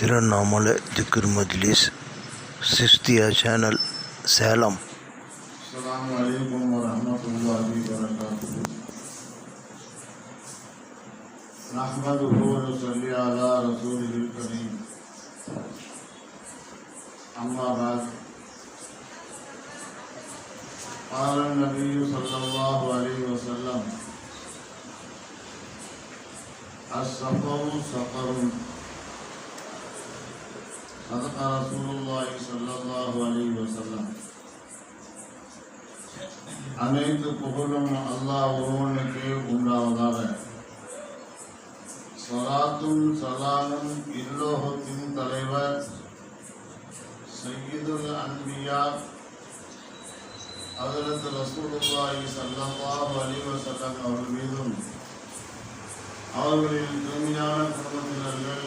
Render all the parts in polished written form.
திருவண்ணாமலை திக்ர் மஜ்லிஸ் சிஸ்தியா சேனல் சேலம். அஸ்ஸலாமு அலைக்கும் வரஹ்மத்துல்லாஹி வபரகாத்துஹு. நஹ்மதுஹு வ நுஸல்லி அலா ரசூலில் கரீம். அம்மா பஅத். قال النبي صلى الله عليه وسلم السفر سفر صدق رسول الله صلى الله عليه وسلم. அனைத்து புகழும் அல்லாஹ் ஒருவனுக்கே உண்டாவதாக. ஸலாத்தும் ஸலாமும் இல்லோகத்தின் தலைவர் சய்யிதுல் அன்பியா ஹஜ்ரத் ரசூலுல்லாஹி ஸல்லல்லாஹு அலைஹி வஸல்லம் அவர்கள் மீதும் அவர்களின் தூய்மையான குடும்பத்தினர்கள்,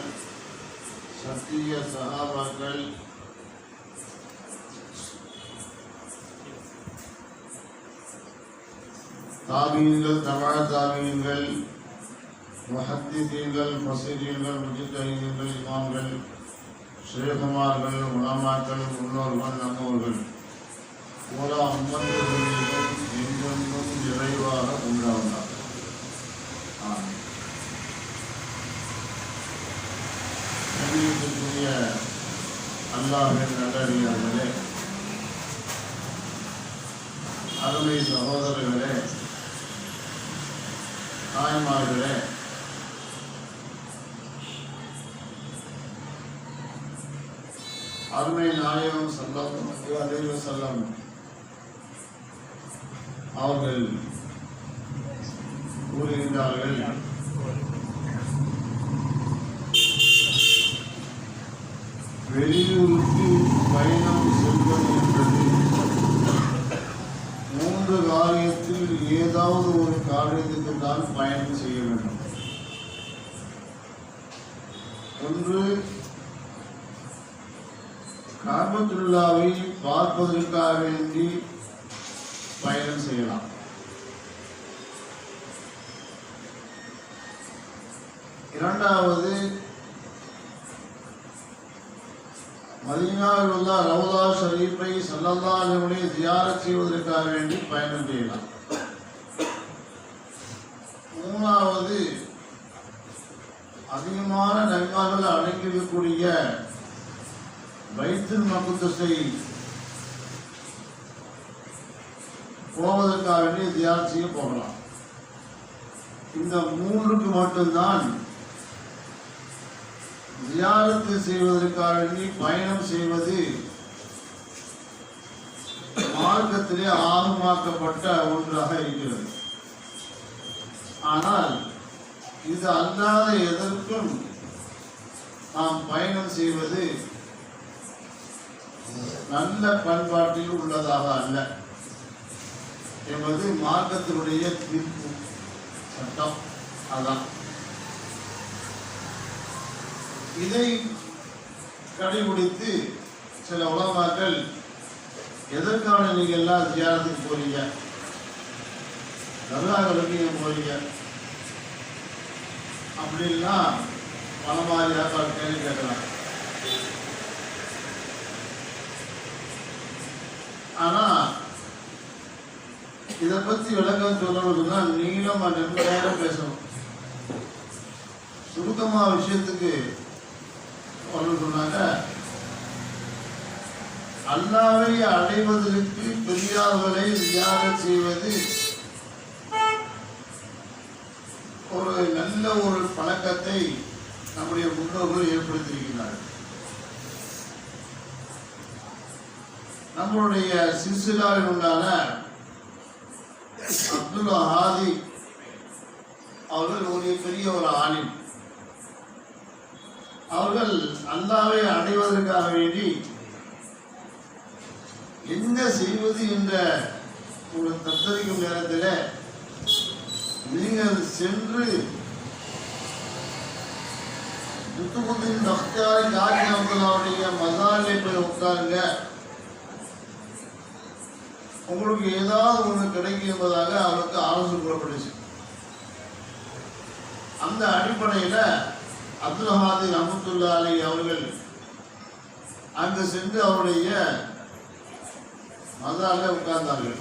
சத்திய சஹாபாக்கள், தாபீன்கள், தபா தாபீன்கள், முஹத்திஸீன்கள், முஃபஸ்ஸிரீன்கள், முஜ்தஹிதீன்கள், இமாம்கள், ஷேகுமார்கள், உலமாக்கள், முன்னோர்கள், நம்மோர்கள் போல அம்மன்களிலும் என்றென்றும் நிறைவாக உண்டாவதாக. கண்ணியத்திற்குரிய அல்லாஹ்வின் நல்லடியார்களே, அருமை சகோதரர்களே, தாய்மார்களே, அருமை நாயகம் ஸல்லல்லாஹு அலைஹி வஸல்லம் அவர்கள் கூறுகின்றார்கள், வெளியூருக்கு பயணம் செல்வது என்பது 3 காரியத்தில் ஏதாவது ஒரு காரியத்துக்கு தான் பயணம் செய்ய வேண்டும். ஒன்று, காபத்துல்லாவை பார்ப்பதற்காக வேண்டி பயணம் செய்யலாம். இரண்டாவது, மதீனாவில் உள்ள ரவுதா ஷரீஃபை ஸல்லல்லாஹு அலைஹி வஸல்லம் ஜியாரத் செய்வதற்காக வேண்டி பயணம் செய்யலாம். மூணாவது, அதிகமான நன்மைகள் அடங்கியிருக்கக்கூடிய பைத்துல் மக்தஸை போவதற்காக வேண்டி ஜியாரத் செய்ய போகலாம். இந்த 3க்கு மட்டும்தான் ஜியாரத்து செய்வதற்காக வேண்டி பயணம் செய்வது மார்க்கத்திலே ஆகமாக்கப்பட்ட ஒன்றாக இருக்கிறது. ஆனால் இது அல்லாத எதற்கும் நாம் பயணம் செய்வது நல்ல பண்பாட்டில் உள்ளதாக அல்ல என்பது மார்க்கத்தினுடைய தீர்ப்பு சட்டம். அதான் இதை கடைபிடித்து சில உலமாக்கள், எதற்கான நீங்க எல்லாம் ஜியாரத்துக்கு போறீங்க, தர்காக்களுக்கு நீங்க போறீங்க அப்படின்னா பல மாதிரியாக கேள்வி கேட்கலாம். ஆனா இதை பத்தி விளக்கம் சொல்லணும்னா நீளமா நேரம் பேசணும். சுருக்கமா விஷயத்துக்கு சொன்னாங்க, அல்லாஹ்வை அடைவதற்கு பெரியார்களை தியாகம் செய்வது ஒரு நல்ல ஒரு பழக்கத்தை நம்முடைய முன்னோர்கள் ஏற்படுத்தியிருக்கிறார்கள். நம்மளுடைய சில்சிலாவில் உண்டான அப்துல் ஹாதி அவர்கள் ஒரு பெரிய ஒரு ஆலிம். அவர்கள் அல்லாஹ்வை அடைவதற்காக வேண்டி என்ன செய்வது என்ற ஒரு தத்தரிக்கும் நேரத்தில் நீங்கள் சென்று புத்துகுதின் பக்தியாரை காஜினவர்களுடைய மசாலை போய் உட்காருங்க, உங்களுக்கு ஏதாவது ஒன்று கிடைக்கும் என்பதாக அவருக்கு ஆலோசனை கூறப்பட்டுச்சு. அந்த அடிப்படையில் அப்துல் ஹாதி ரஹ்மத்துல்லாஹி அலைஹி அவர்கள் அங்கு சென்று அவருடைய மதாரில் உட்கார்ந்தார்கள்.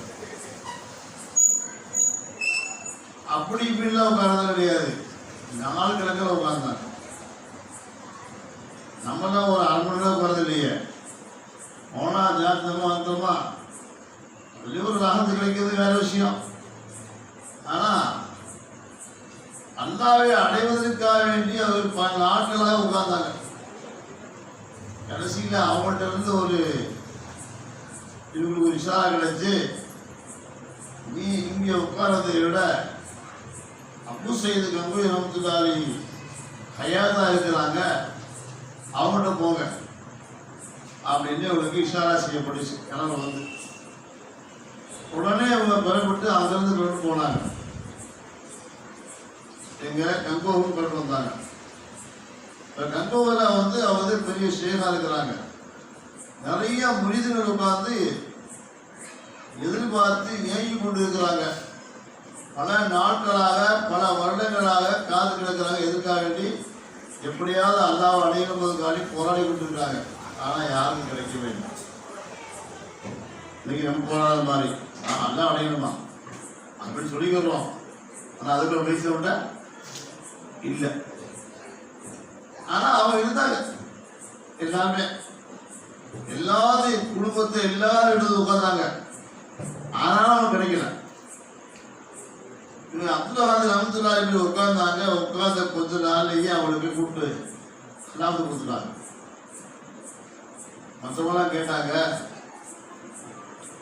அப்படி இப்படிலாம் உட்கார்ந்தது கிடையாது, நாள் கணக்கில் உட்கார்ந்தாங்க. நம்மளாம் ஒரு அரை மணி நேரம் உட்கார்றது இல்லையே, போனா ஜாத்தமா அந்தமா ஒரு ராகத்து கிடைக்கிறது வேற விஷயம். ஆனா அல்லாவை அடைவதற்காக வேண்டி அவர் பல நாட்களாக உட்கார்ந்தாங்க. கடைசியில் அவங்கள்ட்ட இருந்து இவங்களுக்கு ஒரு இஷாரா கிடைச்சு, நீ இங்கே உட்காரதை விட அபு சயீது கங்கோய் ரஹ்மத்துல்லாஹி ஹயாத்தா இருக்கிறாங்க, அவங்கள்ட்ட போங்க அப்படின்னு அவங்களுக்கு இஷாரா செய்யப்பட்டுச்சு. கனவு வந்து உடனே அவங்க பெறப்பட்டு அங்கிருந்து கொண்டு போனாங்க. எங்க கங்கோவுக்கு கொண்டு வந்தாங்க. கங்கோவில் அவங்க பெரிய ஷேகா இருக்கிறாங்க. நிறைய முறிதுகள் உட்கார்ந்து எதிர்பார்த்து ஏங்கி கொண்டு இருக்கிறாங்க. பல நாட்களாக பல வருடங்களாக காது கிடக்கிறாங்க. எதுக்காக வேண்டி எப்படியாவது அல்லாஹ் அடையணும்பதுக்காண்டி போராடி கொண்டு இருக்காங்க. ஆனால் யாருக்கும் கிடைக்கவே இல்லை. இன்னைக்கு நம்ம போராட மாதிரி அல்லாஹ் அடையணுமா அப்படின்னு சொல்லிக்கிறோம். ஆனால் அதுக்கு முயற்சி விட இல்லை. ஆனால் அவங்க இருந்தாங்க. எல்லாமே எல்லாத்தையும் குடும்பத்தை எல்லாரும் எடுத்து உட்கார்ந்தாங்க. ஆனாலும் அவங்க கிடைக்கல. அப்துல் ஹாதி ரஹ்மத்துல்லாஹி அலைஹி உட்கார்ந்தாங்க. உட்கார்ந்த கொஞ்ச நாள்லயே அவளுக்கு கூப்பிட்டு லாபத்து கொடுத்துட்டாங்க. மற்றவங்களாம் கேட்டாங்க,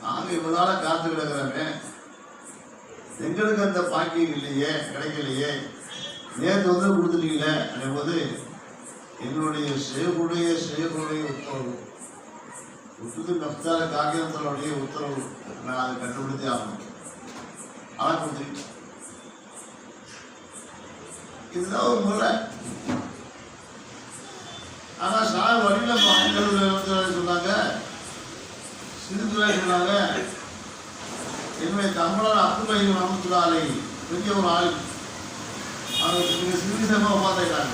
நாங்க இவனால காத்து கிடக்கிறோமே, எங்களுக்கு அந்த பாக்கியம் இல்லையே, கிடைக்கலையே, நேற்று கொடுத்துட்டீங்களே அப்படின்போது என்னுடைய சேகுடைய உத்தரவு உத்துது நப்தார காகிதத்தினுடைய உத்தரவு, நான் அதை கண்டுபிடித்தே ஆகணும். ஆனால் கொடுத்துருக்கேன். இதுதான் ஒரு முறை. ஆனால் சார் வழியில் மாநில சொன்னாங்க, சிறுதுறை சொன்னாங்க, என்னுடைய தமிழர் அப்துல் ரஹீம் ரஹ்மத்துல்லாஹி அலைஹி பெரிய ஒரு ஆள், அவங்க சிறுசமாக உட்காந்துட்டாங்க.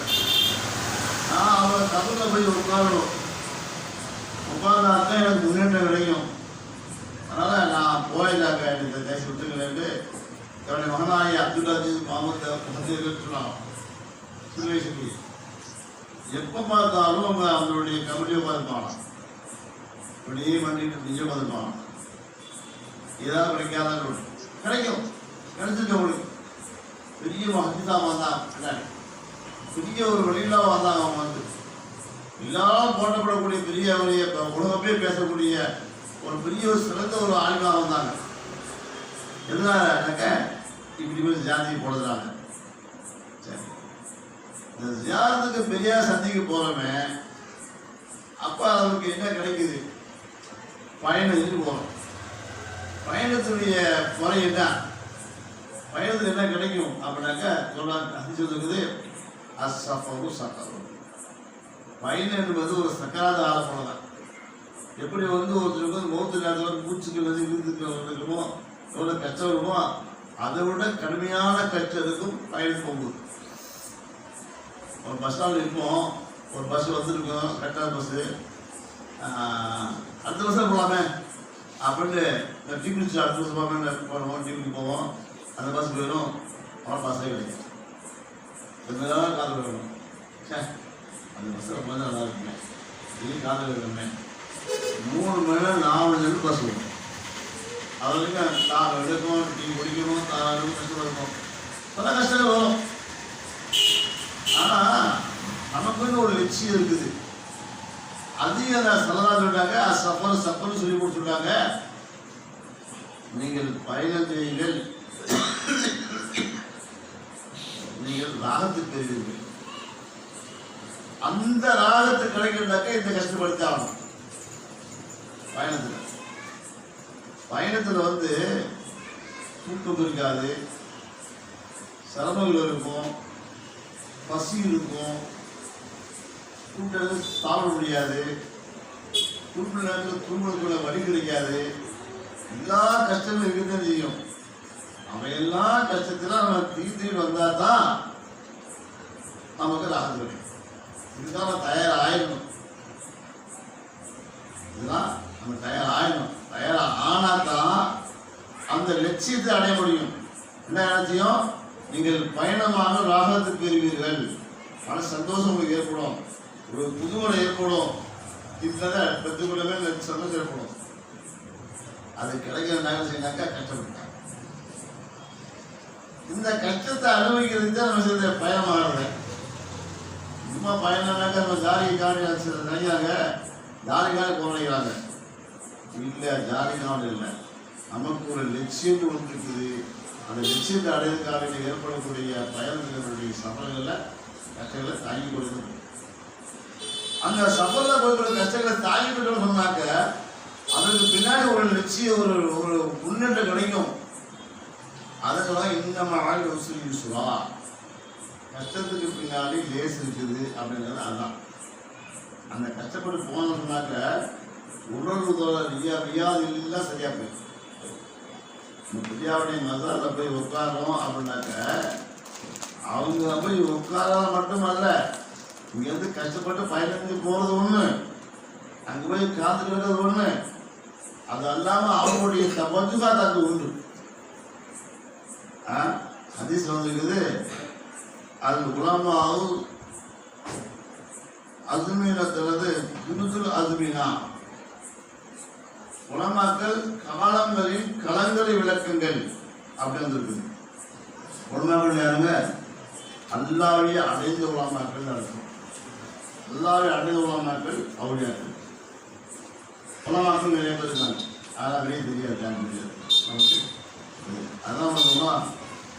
நான் அவங்க தமிழில் போய் உட்காரணும், உட்கார்ந்தாத்தான் எனக்கு முன்னேற்றம் கிடைக்கும். அதனால் நான் போயிடலாங்க, இந்த தேசம் விட்டுங்களேன்ட்டு என்னுடைய மகனாகி அப்துல் அஜீஸ் முகமது சந்தேகங்கள் சொன்னாங்க. சிறு வயசுக்கு எப்போ பார்த்தாலும் அவங்க அவங்களுடைய கமிட்டியை உட்காந்துப்பாங்க, இப்படியே பண்ணிட்டு நிஜம் உட்காந்துப்பாங்க. ஏதாவது கிடைக்காதான் கிடைக்கும், கிடைச்சிருக்க அவங்களுக்கு பெரிய மகிழ்ச்சியாக வந்தாங்க. பெரிய ஒரு வெளியிலாக வந்தாங்க. அவங்க எல்லாரும் போட்டப்படக்கூடிய பெரிய உலகமே பேசக்கூடிய ஒரு பெரிய ஒரு சிறந்த ஒரு ஆளுமாக வந்தாங்க. எதனாலக்க இப்படி போய் ஜாதியை போடுறாங்க. சரி, இந்த ஜியாரத்துக்கு பெரியார் சந்திக்கு போகிறோமே, அப்போ அவருக்கு என்ன கிடைக்குது? பயணத்துக்கு போகிறோம். பயணத்துடைய முறை என்ன? பயணத்தில் என்ன கிடைக்கும் அப்படின்னாக்கா சொல்லுறது அசஃபரு சக்கரு. பயணம் என்பது ஒரு சக்கராத ஆலோசனை தான். எப்படி ஒருத்தருக்கு மௌத்து நேரத்தில் மூச்சுக்கள் இருக்குமோ, எவ்வளோ கஷ்டம் இருக்குமோ, அதை விட கடுமையான கஷ்டம் இருக்கும் பயணம் போகும்போது. ஒரு பஸ் ஸ்டாண்டில் இருப்போம், ஒரு பஸ் வந்துருக்கோம், கரெக்டான பஸ்ஸு, அடுத்த பஸ்ஸில் போகலாமே அப்படின்ட்டு இந்த டீ குடிச்சு அடுத்த பஸ் போவோம், டீ குடிச்சு போவோம், அந்த பஸ் போயிடும், அப்புறம் பஸ்ஸே கிடைக்கும். கொஞ்ச நேரம் காதல் வேணும், அந்த பஸ்ஸில் ரொம்ப நல்லா இருக்குமே, இது காதல் வேணுமே. 3 மணி நேரம் 4 மணி நேரம் பஸ் வரும். அது வரைக்கும் தான் எடுக்கணும், டீ குடிக்கணும், தான் கஷ்டம் இருக்கும், பல கஷ்டங்கள் வரும். ஆனால் நமக்குன்னு ஒரு லட்சியம் இருக்குது. அதையும் அதை சொல்லலாம் சொல்லிட்டாங்க. சஃபர் சொல்லி கொடுத்துருக்காங்க. நீங்கள் பயணம் செய்யுங்கள், நீங்கள் ராகத்துக்கு தெரிவீர்கள். அந்த ராகத்துக்கு கிடைக்கின்றாக்க இந்த கஷ்டப்படுத்தாகணும். பயணத்தில் தூக்கம் இருக்காது, சிரமங்கள் இருக்கும், பசி இருக்கும், கூட்டம் சாப்பிட முடியாது, குறிப்பிட்ட நேரத்தில் தூங்குறதுக்குள்ள வழி கிடைக்காது, எல்லா கஷ்டமும் இருக்குதான் செய்யும். நம்ம எல்லா கஷ்டத்திலும் நம்ம தீர்த்து வந்தால் தான் நமக்கு ராகத்து கிடைக்கும். இதுதான் நம்ம தயாராகிடணும். இதுதான் நம்ம தயாராகிடணும். தயாரானாதான் அந்த லட்சியத்தை அடைய முடியும். என்ன லட்சியம்? நீங்கள் பயணமாக ராகத்துக்கு பெறுவீர்கள். மன சந்தோஷம் உங்களுக்கு ஏற்படும், ஒரு புதுமலை ஏற்படும், இத்தனை பெற்றுக்கொள்ளவே சந்தோஷம் ஏற்படும். அது கிடைக்கிற நாங்கள் செய்யாக்கா கஷ்டப்பட்டாங்க. இந்த கஷ்டத்தை அனுபவிக்கிறதுக்கு தான் நம்ம செய்த பயணமாகிறது. சும்மா பயணம்னாக்கா நம்ம ஜாலி நினைக்கிறாங்க, ஜாலிக்காக போகிறாங்க. இல்லை, ஜாலிக்காக இல்லை. நமக்கு ஒரு லட்சியம் ஒன்று இருக்குது. அந்த லட்சியத்தை அடைவதற்காக ஏற்படக்கூடிய பயணங்களுடைய சபலங்களில் கஷ்டங்களை தாங்கி கொடுக்கணும். அந்த சபலில் போய்க்கூடிய கஷ்டங்களை தாங்கி கொடுக்கணும்னு சொன்னாக்க அதற்கு பின்னாடி ஒரு லட்சியம், ஒரு முன்னேற்றம் கிடைக்கும். அதெல்லாம் இன்னும் ஆள் யோசிச்சுவா. கஷ்டத்துக்கு பின்னாடி லேஸ் இருக்குது அப்படிங்கிறது அதுதான். அந்த கஷ்டப்பட்டு போனோம்னு சொன்னாக்க உடல் வியாதியெல்லாம் சரியா போயிடும். பெரியாவுடைய மசால போய் உட்காரோம் அப்படின்னாக்க அவங்க போய் உட்கார மட்டுமல்ல, இங்கேருந்து கஷ்டப்பட்டு பயணிச்சு போகிறது ஒன்று, அங்கே போய் காத்துக்கிறது ஒன்று. அது அல்லாமல் அவங்களுடைய தவஜுகாத் அங்கே உண்டு. ஹதீஸ் வந்துருக்குது, அது குலாமாவு அசுமீனத்துறது துணுதுல் அசுமீனா. உலமாக்கள் காலங்களின் களங்களை விளக்குங்கள் அப்படின்னு இருக்குது. உலமாக்கள் யாருங்க? அல்லாஹ்வை அடைந்த உலமாக்கள் நடக்கும். அல்லாஹ்வை அடைந்த உலமாக்கள் அவளியாக்கள். உலமாக்கள் நிறைய பேர் இருக்காங்க, அதெல்லாம் தெரியாது. அதான் சொல்லுவோம்,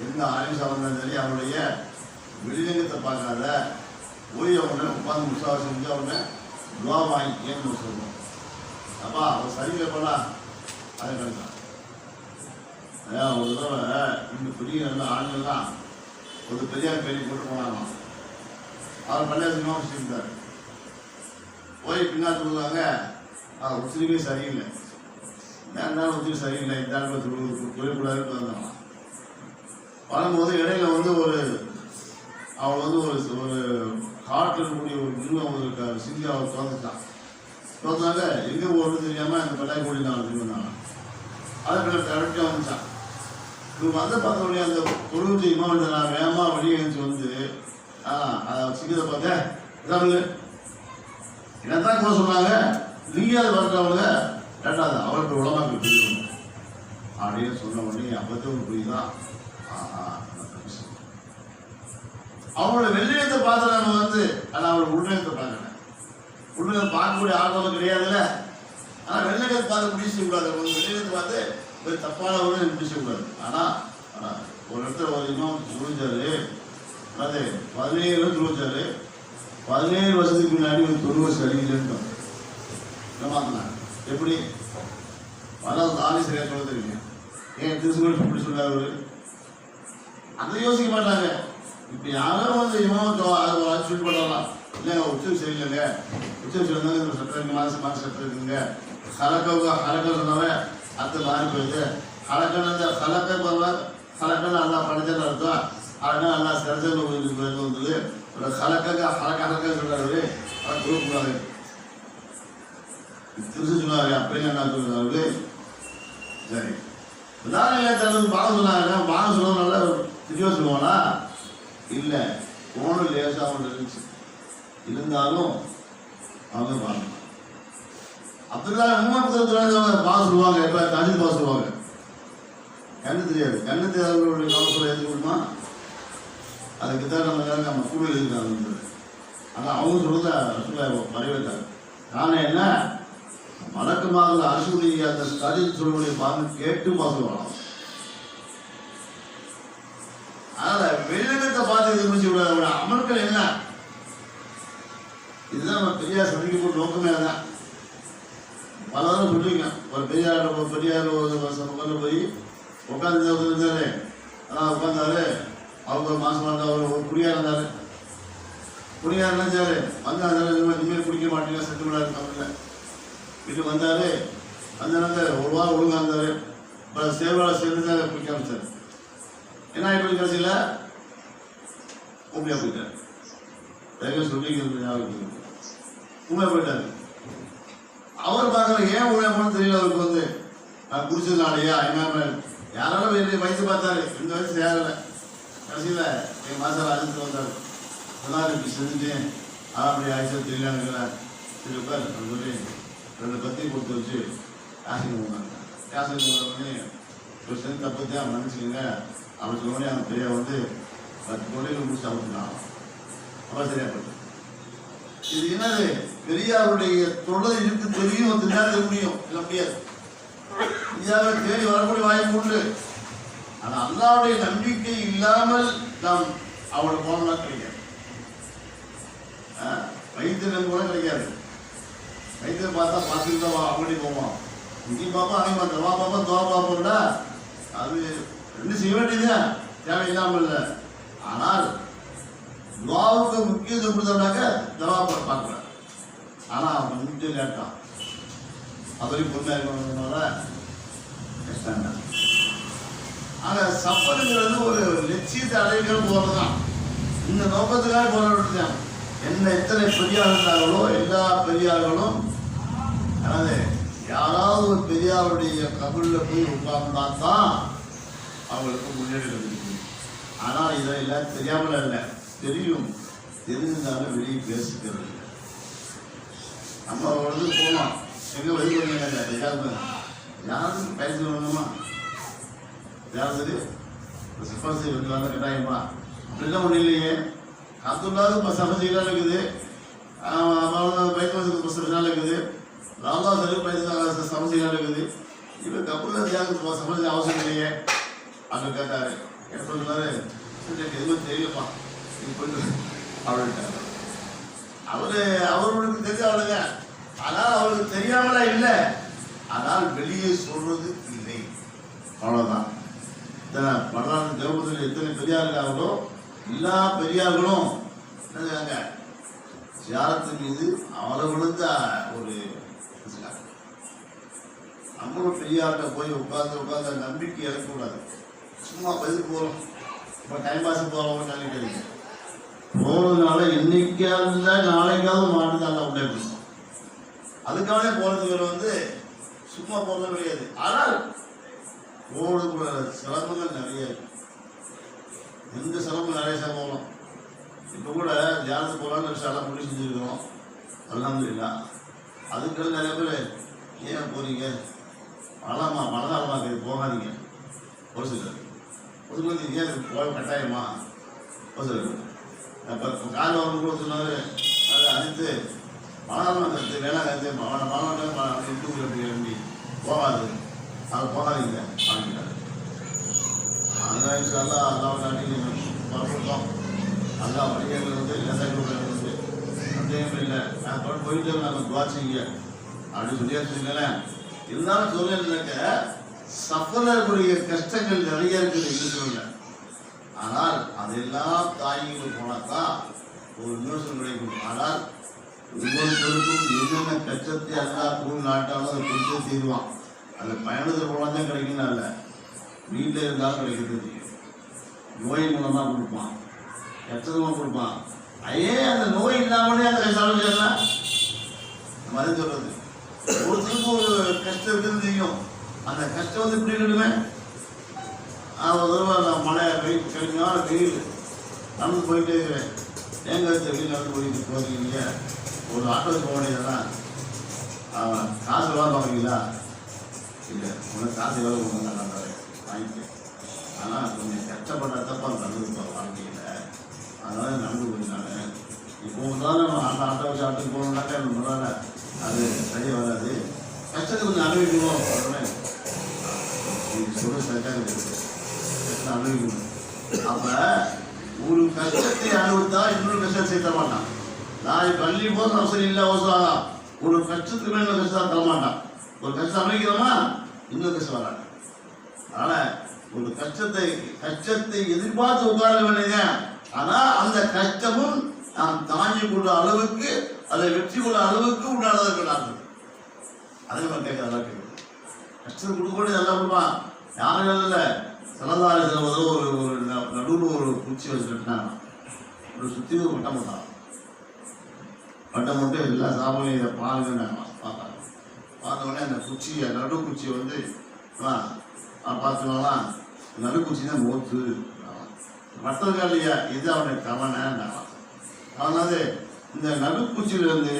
எந்த ஆயுஷா வந்தாலும் சரி அவருடைய வெளிநீங்கத்தை பார்க்காத ஓய்வு அவனை உட்காந்து முசாவை செஞ்சு அவனை துவா வாங்கிக்கேன்னு சொல்லுவோம். அப்பா அவர் சரியில்லைப்படா அதை கண்டான். ஒரு தடவை இந்த பெரிய நல்ல ஆண்கள்லாம் ஒரு பெரியார் பேரி போட்டு போனாங்க. அவர் பள்ளியாசமாக வச்சுருந்தார். போய் பின்னாடி சொல்லுவாங்க, உச்சிரிக்கே சரியில்லை, இருந்தாலும் உச்சிரி சரியில்லை, இந்த தொழில்கூடாதுன்னு வந்தாங்களாம். வரும்போது இடையில அவள் ஒரு காட்டில் இருக்கக்கூடிய ஒரு மிருகம் இருக்காரு, சிங்கி அவள் திறந்துட்டான். திறந்தாங்க, எங்கே போகிறது தெரியாமல் அந்த பட்டாய் கூடி நான் வந்தாங்க. அதை கரெக்டாக வந்துச்சான். இவங்க வந்து பார்த்தோடைய அந்த தொழுவிச்சு இமாம் நான் வேகமாக வெளியே எழுந்து வந்து சிங்கத்தை பார்த்தேன், இதாங்க என்னத்தான் கூட சொன்னாங்க, நீயாவது பார்க்குறவங்க ரெண்டாவது அவருக்கு உலமாக்கு புரியும் அப்படின்னு சொன்ன உடனே அப்பத்தே ஒரு புரியுதான். அவங்களோட வெள்ளியத்தை பார்த்து நம்ம ஆனால் அவளோட உள்நயத்தை பார்க்கல. உள்நயத்தை பார்க்கக்கூடிய ஆர்வம் கிடையாதுல்ல. ஆனால் வெள்ளையத்தை பார்த்து முடிச்சக்கூடாது. ஒரு வெள்ளியத்தை பார்த்து ஒரு தப்பானவங்க முடிச்சக்கூடாது. ஆனால் ஒரு இடத்துல ஒரு இமாம் சொல்லிச்சாரு, அது 17 வருஷம் சொல்லிச்சாரு. 17 வருஷத்துக்கு முன்னாடி ஒரு 90 வருஷம் அடிக்கலன்னு மாத்தினாங்க. எப்படி பல ஆலி சரியாக சொல்ல தெரியும். ஏன் திருசுகள் இப்படி சொன்னார் அவரு? அதை யோசிக்க மாட்டாங்க. இப்போ யாரும் இமாம் சொல்லி பண்ணலாம், இல்லைங்க உச்சம் சரியில்லைங்க, உச்சம் சரியில்லைங்க, இந்த சட்டம் இருக்குது, மாசம் சட்டம் இருக்குங்க, ஹலக்க சொன்னாவே அர்த்தம் மாறி போயிடுது. ஹலக்கன்னு ஹலக்க போல ஹலக்கன்னு நல்லா படித்தது அர்த்தம், ஹலக்கா நல்லா சிறச்சல் வந்தது. ஒரு ஹலக்க சொல்றாரு, அதை கொடுக்கக்கூடாது. திருச்சி சொன்னாரு, அப்படின்னு என்ன சொல்றாரு? சரி, உதாரணம் பாடம் சொன்னாங்க. பாடம் சொன்னதுனால திரிவா சொல்லுவானா? இல்லை, போனும் லேசாக ஒன்று இருந்துச்சு, இருந்தாலும் அவங்க பாருங்க. அப்படிலாம் உண்மை பாஸ் சொல்லுவாங்க. எப்போ தனித்து பாஸ் சொல்லுவாங்க, கண்ணு தெரியாது. கண்ணு தெரியாதவர்களுடைய கவசம் எழுதி கொடுமா, அதுக்கு தான் நம்ம கூட எழுதிருக்காங்க. ஆனால் அவங்க சொல்றத வரவேற்றாங்க. ஆனால் என்ன, வழக்கமாக அரசுடைய அந்த கருத்து சொல்லுடைய பாருங்க கேட்டு பாஸ் வரலாம். அதனால் வெளிநகத்தை பார்த்து இது முடிச்சு விட அமல்கள் என்ன, இதுதான் நம்ம பெரியார் சந்திக்க போட்டு நோக்கமே தான். பல தடவை சொல்லியிருக்கேன். ஒரு பெரியார் கொண்டு போய் உட்காந்து இருந்தாரு. அதான் உட்காந்தாரு. அவங்க ஒரு மாசமா இருந்தார். அவர் ஒரு குடியாக இருந்தார். குடியாக நினைச்சாரு, வந்தாரு, இனிமேல் குடிக்க மாட்டீங்க, செத்து விடாது தமிழில் வீட்டுக்கு வந்தாரு. அந்த நேரத்தில் ஒரு வாரம் ஒழுங்காக இருந்தார். இப்போ சேவாளர் சேர்ந்து குடிக்க ஆரம்பிச்சார். என்ன ஆகி கடைசியில் உண்மையாக போயிட்டார். சொல்லிக்கிறது ஞாபகம் உண்மை போயிட்டாரு. அவர் பார்க்கற ஏன் உண்மை போன தெரியல அவருக்கு வந்து நான் குடிச்சதுனாலயா என்ன யாராலும் வயசு பார்த்தாரு, 2 வயசு சேரலை. கடைசியில் என் மாசால அழைச்சிட்டு வந்தார். சொன்னார் இப்படி செஞ்சுட்டேன் அப்படி ஆயிடுச்சு தெரியல நினைக்கிறேன். சரி உட்கார் அப்படின்னு சொல்லி 2 பத்தி கொடுத்து வச்சு காசுக்கு போனாங்க. காசுக்கு போனோடனே ஒரு செஞ்சு தப்பு தான் மன்னிச்சுக்கோங்க அப்படி சொன்னோடனே அந்த பெரிய வந்து 10 கோடியில் முடிச்சு அமைச்சுனான். அவன் சரியா போட்டு இது என்னது பெரியாருடைய தொடர் இருக்கு தெரியும், தெரியாத முடியும் இல்லை முடியாது. இந்தியாவை தேடி வரக்கூடிய வாய்ப்பு உண்டு. ஆனால் அல்லாவுடைய நம்பிக்கை இல்லாமல் நாம் அவளை போனா கிடைக்காது. வைத்திய நம்பி கூட கிடைக்காது. வைத்தியம் பார்த்தா பார்த்துட்டு தான் அப்படி போவோம். இங்கே பார்ப்போம் அங்கே பார்த்தா வா பார்ப்போம் தோவா பார்ப்போம்டா. அது 2 செய்ய வேண்டியதுதான், தேவையில்லாமல் இல்லை. ஆனால் துவாவுக்கு முக்கியத்துவம் கொடுத்தோம்னாக்க தவா பார்க்கலாம். ஆனால் அவன் கொஞ்சம் லேட்டான். அவரையும் பொண்ணாக இருக்கணும்னால கஷ்டம் தான். ஆக சஃபருங்கிறது ஒரு லட்சியத்தை அடைகள் போகிறதான். இந்த நோக்கத்துக்காக போராடுதான். என்ன எத்தனை பெரியார் இருந்தார்களோ எல்லா பெரியார்களும் அதாவது யாராவது ஒரு பெரியாருடைய கபலில் போய் உட்கார்ந்தா தான் அவங்களுக்கு முன்னேற்றம் இருக்கு. ஆனால் இதெல்லாம் தெரியாமல் இல்லை, தெரியும். தெரிஞ்சிருந்தாலும் வெளியே பேசிக்கிறது இல்லை. நம்ம வந்து போகலாம் எங்கே வெளியே தெரியாத யாருக்கு பயிற்சி பண்ணணுமா யாரு சிப்பாசி வந்து கட்டாயமா அப்படிலாம் ஒன்றும் இல்லையே. காத்துள்ளாத இப்போ சமைச்சிக்கலாம் இருக்குது, பைக் பிரச்சனை இருக்குது, லாலா சரி பைக் சமைச்சிக்கலாம் இருக்குது. இப்போ கப்பலில் தியாகத்துக்கு சமைச்ச அவசியம் இல்லையே அப்படின்னு கேட்டாரு. என்ன சொன்னாரு, எதுவும் தெரியலப்பா நீ கொஞ்சம் அப்படின்ட்டாரு. அவர்களுக்கு தெரிஞ்ச அவளுங்க. ஆனால் அவளுக்கு தெரியாமலா இல்லை, ஆனால் வெளியே சொல்றது இல்லை, அவ்வளோதான். இத்தனை வரலாற்று தேவபுரத்தில் எத்தனை பெரியார் இருக்காங்களோ எல்லா பெரியார்களும் என்னங்க சியாரத்து மீது அவர்களுக்கு ஒரு நம்மளும் பெரியார்கிட்ட போய் உட்கார்ந்து நம்பிக்கை இறக்கக்கூடாது. சும்மா பதில் போகிறோம், இப்போ டைம் பாஸ் போகிறோம் நினைக்கிறீங்க. போகிறதுனால இன்னைக்காவது நாளைக்காவது மாட்டுதான் உண்டாயிருக்கும். அதுக்காக போகிறதுக்கு வந்து சும்மா போகிறது கிடையாது. ஆனால் போகிறதுக்குள்ள சிரமங்கள் நிறைய இருக்கு. எந்த சிரமம் நிறைய போகலாம். இப்போ கூட தியானத்துக்கு போகலான்னு சிலம் முடிவு செஞ்சுருக்கிறோம். அல்ஹம்துலில்லாஹ். அதுக்கு நிறைய பேர் ஏன் போகிறீங்க, மனதாளமாக போகாதீங்க. ஒரு சிலர் ஏன் போக கட்டாயமா ஒரு சிலர் இப்போ காலையில் வந்து கூட சொன்னார் அதை அடித்து மனதாளமாக கருத்து வேணா கருத்து மனம் இருந்து போகாது, அதை போகாதீங்க அப்படின்ட்டாரு. அங்கே அல்லாவை நாட்டி மறுபடியும் அல்லா வழிகள் வந்து லெசைகள் வந்து சந்தேகம் இல்லை. நான் போயிட்டு நாங்கள் துவாச்சிங்க அப்படின்னு சொல்லியாச்சுங்களேன். இருந்தாலும் சொல்லிக்க சஃபரக்கூடிய கஷ்டங்கள் நிறைய இருக்குது இல்லை. ஆனால் அதெல்லாம் தாய்கள் போனால் தான் ஒரு நிமிஷம் கிடைக்கும். ஆனால் ஒவ்வொருத்தருக்கும் என்னென்ன கஷ்டத்தை எல்லா கூழ் நாட்டாலும் அதை கொடுத்து தீருவான். அந்த பயணத்தில் போனால் தான் கிடைக்கணும் இல்லை, வீட்டில் இருந்தாலும் கிடைக்கிறது. நோய் மூலமாக கொடுப்பான், கஷ்டமாக கொடுப்பான். ஏன் அந்த நோய் இல்லாமலே அந்த கஷ்டம் செய்யலாம். மருந்து சொல்றது ஒருத்தருக்கு ஒரு கஷ்டம் இருக்குன்னு தெரியும். அந்த கஷ்டம் வந்து இப்படி இருக்கணுமே. ஒரு தடவை நான் மழை வெயில் கடுமையான வெயில் நடந்து போயிட்டே இருக்கிறேன். எங்கே வெயில் நடந்து போகிறீங்க, ஒரு ஆட்டோவுக்கு போக வேண்டியதான். காசு எவ்வளோ பார்க்குறீங்களா? இல்லை, உனக்கு காசு எவ்வளோ கொடுங்க நான் வாங்கிட்டேன். ஆனால் கொஞ்சம் கஷ்டப்பட்ட தப்பா நடந்து வாழ்க்கையில், அதனால நடந்து போய் நான் இப்போ தான் நம்ம அந்த ஆட்டோ வச்சு ஆட்டோக்கு போகணுன்னாக்கா முன்னால அது சரியாக வராது. கஷ்டத்தை கொஞ்சம் அனுபவிக்கணும் அப்படின்னு சொல்ல சரியாக இருக்குது. கஷ்டம் அனுபவிக்கணும். அப்போ ஒரு கஷ்டத்தை அனுபவித்தா இன்னொரு கஷ்டம் சேர்த்த மாட்டான். நான் பள்ளி போகிற அவசரம் இல்லை, அவசரம் ஒரு கஷ்டத்துக்கு மேலே இன்னொரு கஷ்டம் தரமாட்டான். ஒரு கஷ்டம் அனுபவிக்கிறோமா இன்னொரு கஷ்டம் வராது. அதனால் ஒரு கஷ்டத்தை எதிர்பார்த்து உட்கார வேண்டியது. ஆனால் அந்த கஷ்டமும் நாம் தாங்கி கொள்ள அளவுக்கு, அதை வெற்றி கொள்ள அளவுக்கு உண்டானதாக இருக்கிறார்கள். அதை நம்ம கேட்க நல்லா கேட்குது. கஷ்டம் கொடுக்கக்கூடிய நல்லா கொடுப்பான். யாரும் இல்லை, சிலந்தாரி சில ஒரு நடுவில் ஒரு குச்சி வச்சு கட்டினாங்க. ஒரு சுற்றி ஒரு கட்ட மாட்டான். பட்டை மட்டும் எல்லா சாப்பிடும் இதை பாருங்கன்னு பார்த்தாங்க. பார்த்த உடனே அந்த குச்சியை நடு குச்சியை வந்து பார்த்துக்கலாம், நடு குச்சி தான் மோத்து மற்றதுக்கா இல்லையா, இது அவனுடைய கவனை. அதனால இந்த நடுப்பூச்சியிலேருந்து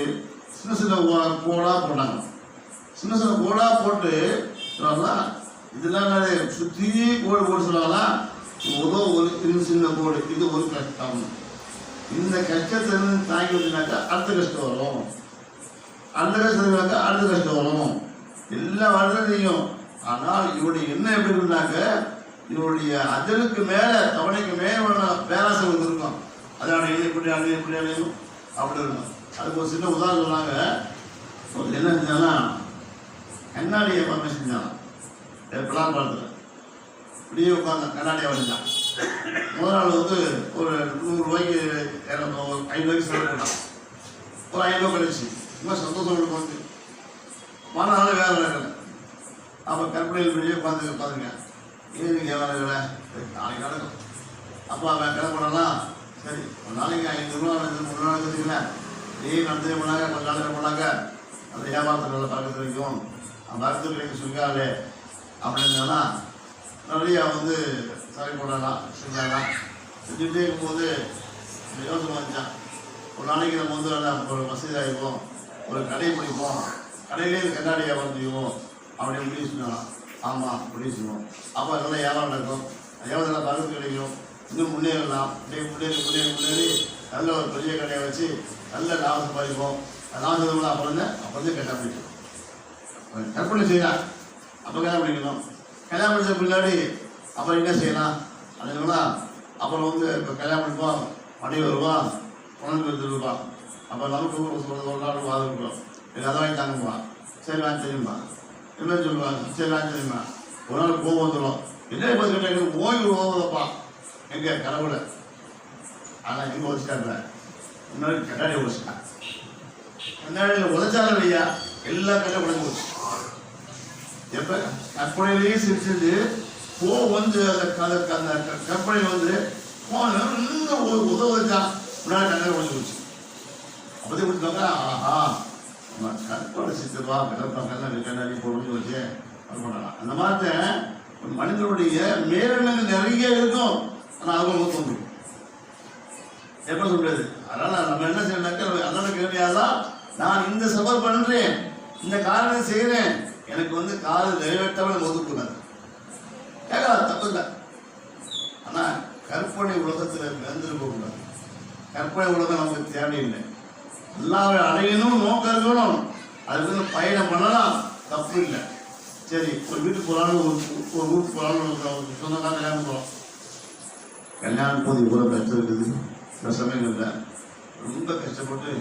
சின்ன சின்ன கோடாக போட்டாங்க. சின்ன சின்ன கோடாக போட்டு இதெல்லாம் சுற்றி கோடு போட்டு சொல்லுவாங்களா, ஒரு சின்ன கோடு, இது ஒரு கஷ்டம். இந்த கஷ்டத்திலிருந்து தாங்கி வச்சுனாக்கா அடுத்த கஷ்டம் வரும், அந்த கஷ்டத்துனாக்கா அடுத்த கஷ்டம் வரும், எல்லா வாழ்க்கையும் செய்யும். ஆனால் இவருடைய எண்ணம் எப்படி இருந்தாக்க, இவருடைய அஜலுக்கு மேலே தவணைக்கு மேலே பேராசை வந்துருக்கும். அதான் இப்படி அணையும் அப்படி இருக்கும். அதுக்கு ஒரு சின்ன உதாரணம் சொன்னாங்க. என்ன செஞ்சாங்கன்னா கண்ணாடியை பார்த்து செஞ்சாங்க. பிளான் படத்தில் இப்படியே உட்காந்து கண்ணாடியை வரைஞ்சான். முதல் நாள் வந்து ஒரு 100 ரூபாய்க்கு 5 ரூபாய்க்கு செலவு பண்ணான். ஒரு 5 ரூபா கழிச்சு ரொம்ப சந்தோஷம் வந்து மறுநாள் வேலை நடக்கலை. அப்போ கற்பனையில் வெளியே உட்காந்துங்க, ஏன் வேலை இல்லை, நாளைக்கு நடக்கும். அப்போ அவன் கிளம்ப பண்ணலாம், சரி ஒரு நாளைக்கு 5 ரூபா 3 நாள் வச்சுக்கல, நடத்தே பண்ணாங்க, கொஞ்ச நாள் பண்ணாங்க, அந்த வியாபாரத்தில் நல்ல பழக்கத்து வைக்கும், அந்த பழக்கத்து கிடைக்கும் சொல்லிக்காது அப்படின்னா நிறையா வந்து சரி போடலாம் செஞ்சாலாம். செஞ்சுட்டே இருக்கும்போது யோசனை வந்துச்சான், ஒரு நாளைக்கு நம்ம வந்து நல்லா ஒரு வசதி ஆகிப்போம், ஒரு கடை பிடிப்போம், கடையிலே கண்ணாடி வியாபாரம் செய்வோம் அப்படி முடிவு சொன்னாலாம். ஆமாம் முடிவு செய்வோம். அப்போ நல்லா வியாபாரம் நடக்கும், வியாபாரத்தில் பழக்கத்து கிடைக்கும், இன்னும் முன்னேறலாம். முன்னேறி நல்ல ஒரு பெரிய கடையை வச்சு நல்ல லாபம் சம்பாதிப்போம். லாபம் அப்புறம் கல்யாணம் பண்ணிக்கணும். கற்பனை செய்யலாம், அப்போ கல்யாணம் பண்ணிக்கணும். கல்யாணம் பண்ணிச்ச பின்னாடி அப்புறம் என்ன செய்யலாம் அப்படின்னா, அப்புறம் வந்து இப்போ கல்யாணம் பண்ணிப்போம், மணி வருவான், குழந்தை எடுத்துருப்பான். அப்போ நமக்கு ஒரு நாள் வாதம் இருக்கிறோம், எனக்கு அதை வாங்கி தாங்கப்பா, சரி வாங்கி தெரியுமா, என்ன சொல்லுவாங்க, சரி வாங்கி தெரியுமா. ஒரு நாள் கோவம் வந்துடும், என்ன பார்த்து கேட்டாங்க, ஓய்வு ஓவதப்பா எங்கே கடவுள. ஆனால் இங்கே உதச்சிட்டாங்க, முன்னாடி கண்ணாடியை உதச்சிட்டாங்க. கண்ணாடியில் உதச்சாலும் இல்லையா, எல்லா கண்ணையும் உடஞ்சி போச்சு. எப்போ கற்பனையிலேயே சிரிச்சு கோவம் வந்து அந்த கற்பனை வந்து இன்னும் உதவுச்சான், முன்னாடி கண்ணாடி உடஞ்சி போச்சு. அப்போதே கொடுத்தாங்க, ஆஹா நம்ம கற்பனை சித்தப்பா கண்ணாடி கண்ணாடி உடஞ்சி வச்சு அது பண்ணலாம். அந்த மாதிரி மனிதனுடைய மேலெண்ணங்கள் நிறைய இருக்கும், ஆனால் அவங்க தோன்றும் எப்ப சொல்றது. அதனால நம்ம என்ன செய்யணும்னாக்க, அதனால கேள்வியாதான் நான் இந்த சபர் பண்றேன், இந்த காரணம் செய்யறேன், எனக்கு வந்து காலம் நிறைவேற்றாமல் ஒதுக்குனார் கேட்கலாம், தப்பு இல்லை. ஆனா கற்பனை உலகத்தில் விழுந்திருக்க கூடாது. கற்பனை உலகம் நமக்கு தேவையில்லை. எல்லாரும் அடையணும், நோக்கம் இருக்கணும், அதுக்கு பயணம் பண்ணலாம், தப்பு இல்லை. சரி ஒரு வீட்டுக்கு போகலான்னு ஒரு ஊருக்கு போகலான்னு சொந்தக்கார கல்யாணம் போகிறோம். கல்யாணம் போது இவ்வளோ கஷ்டம் இருக்குது. சில சமயங்களில் ரொம்ப கஷ்டப்பட்டு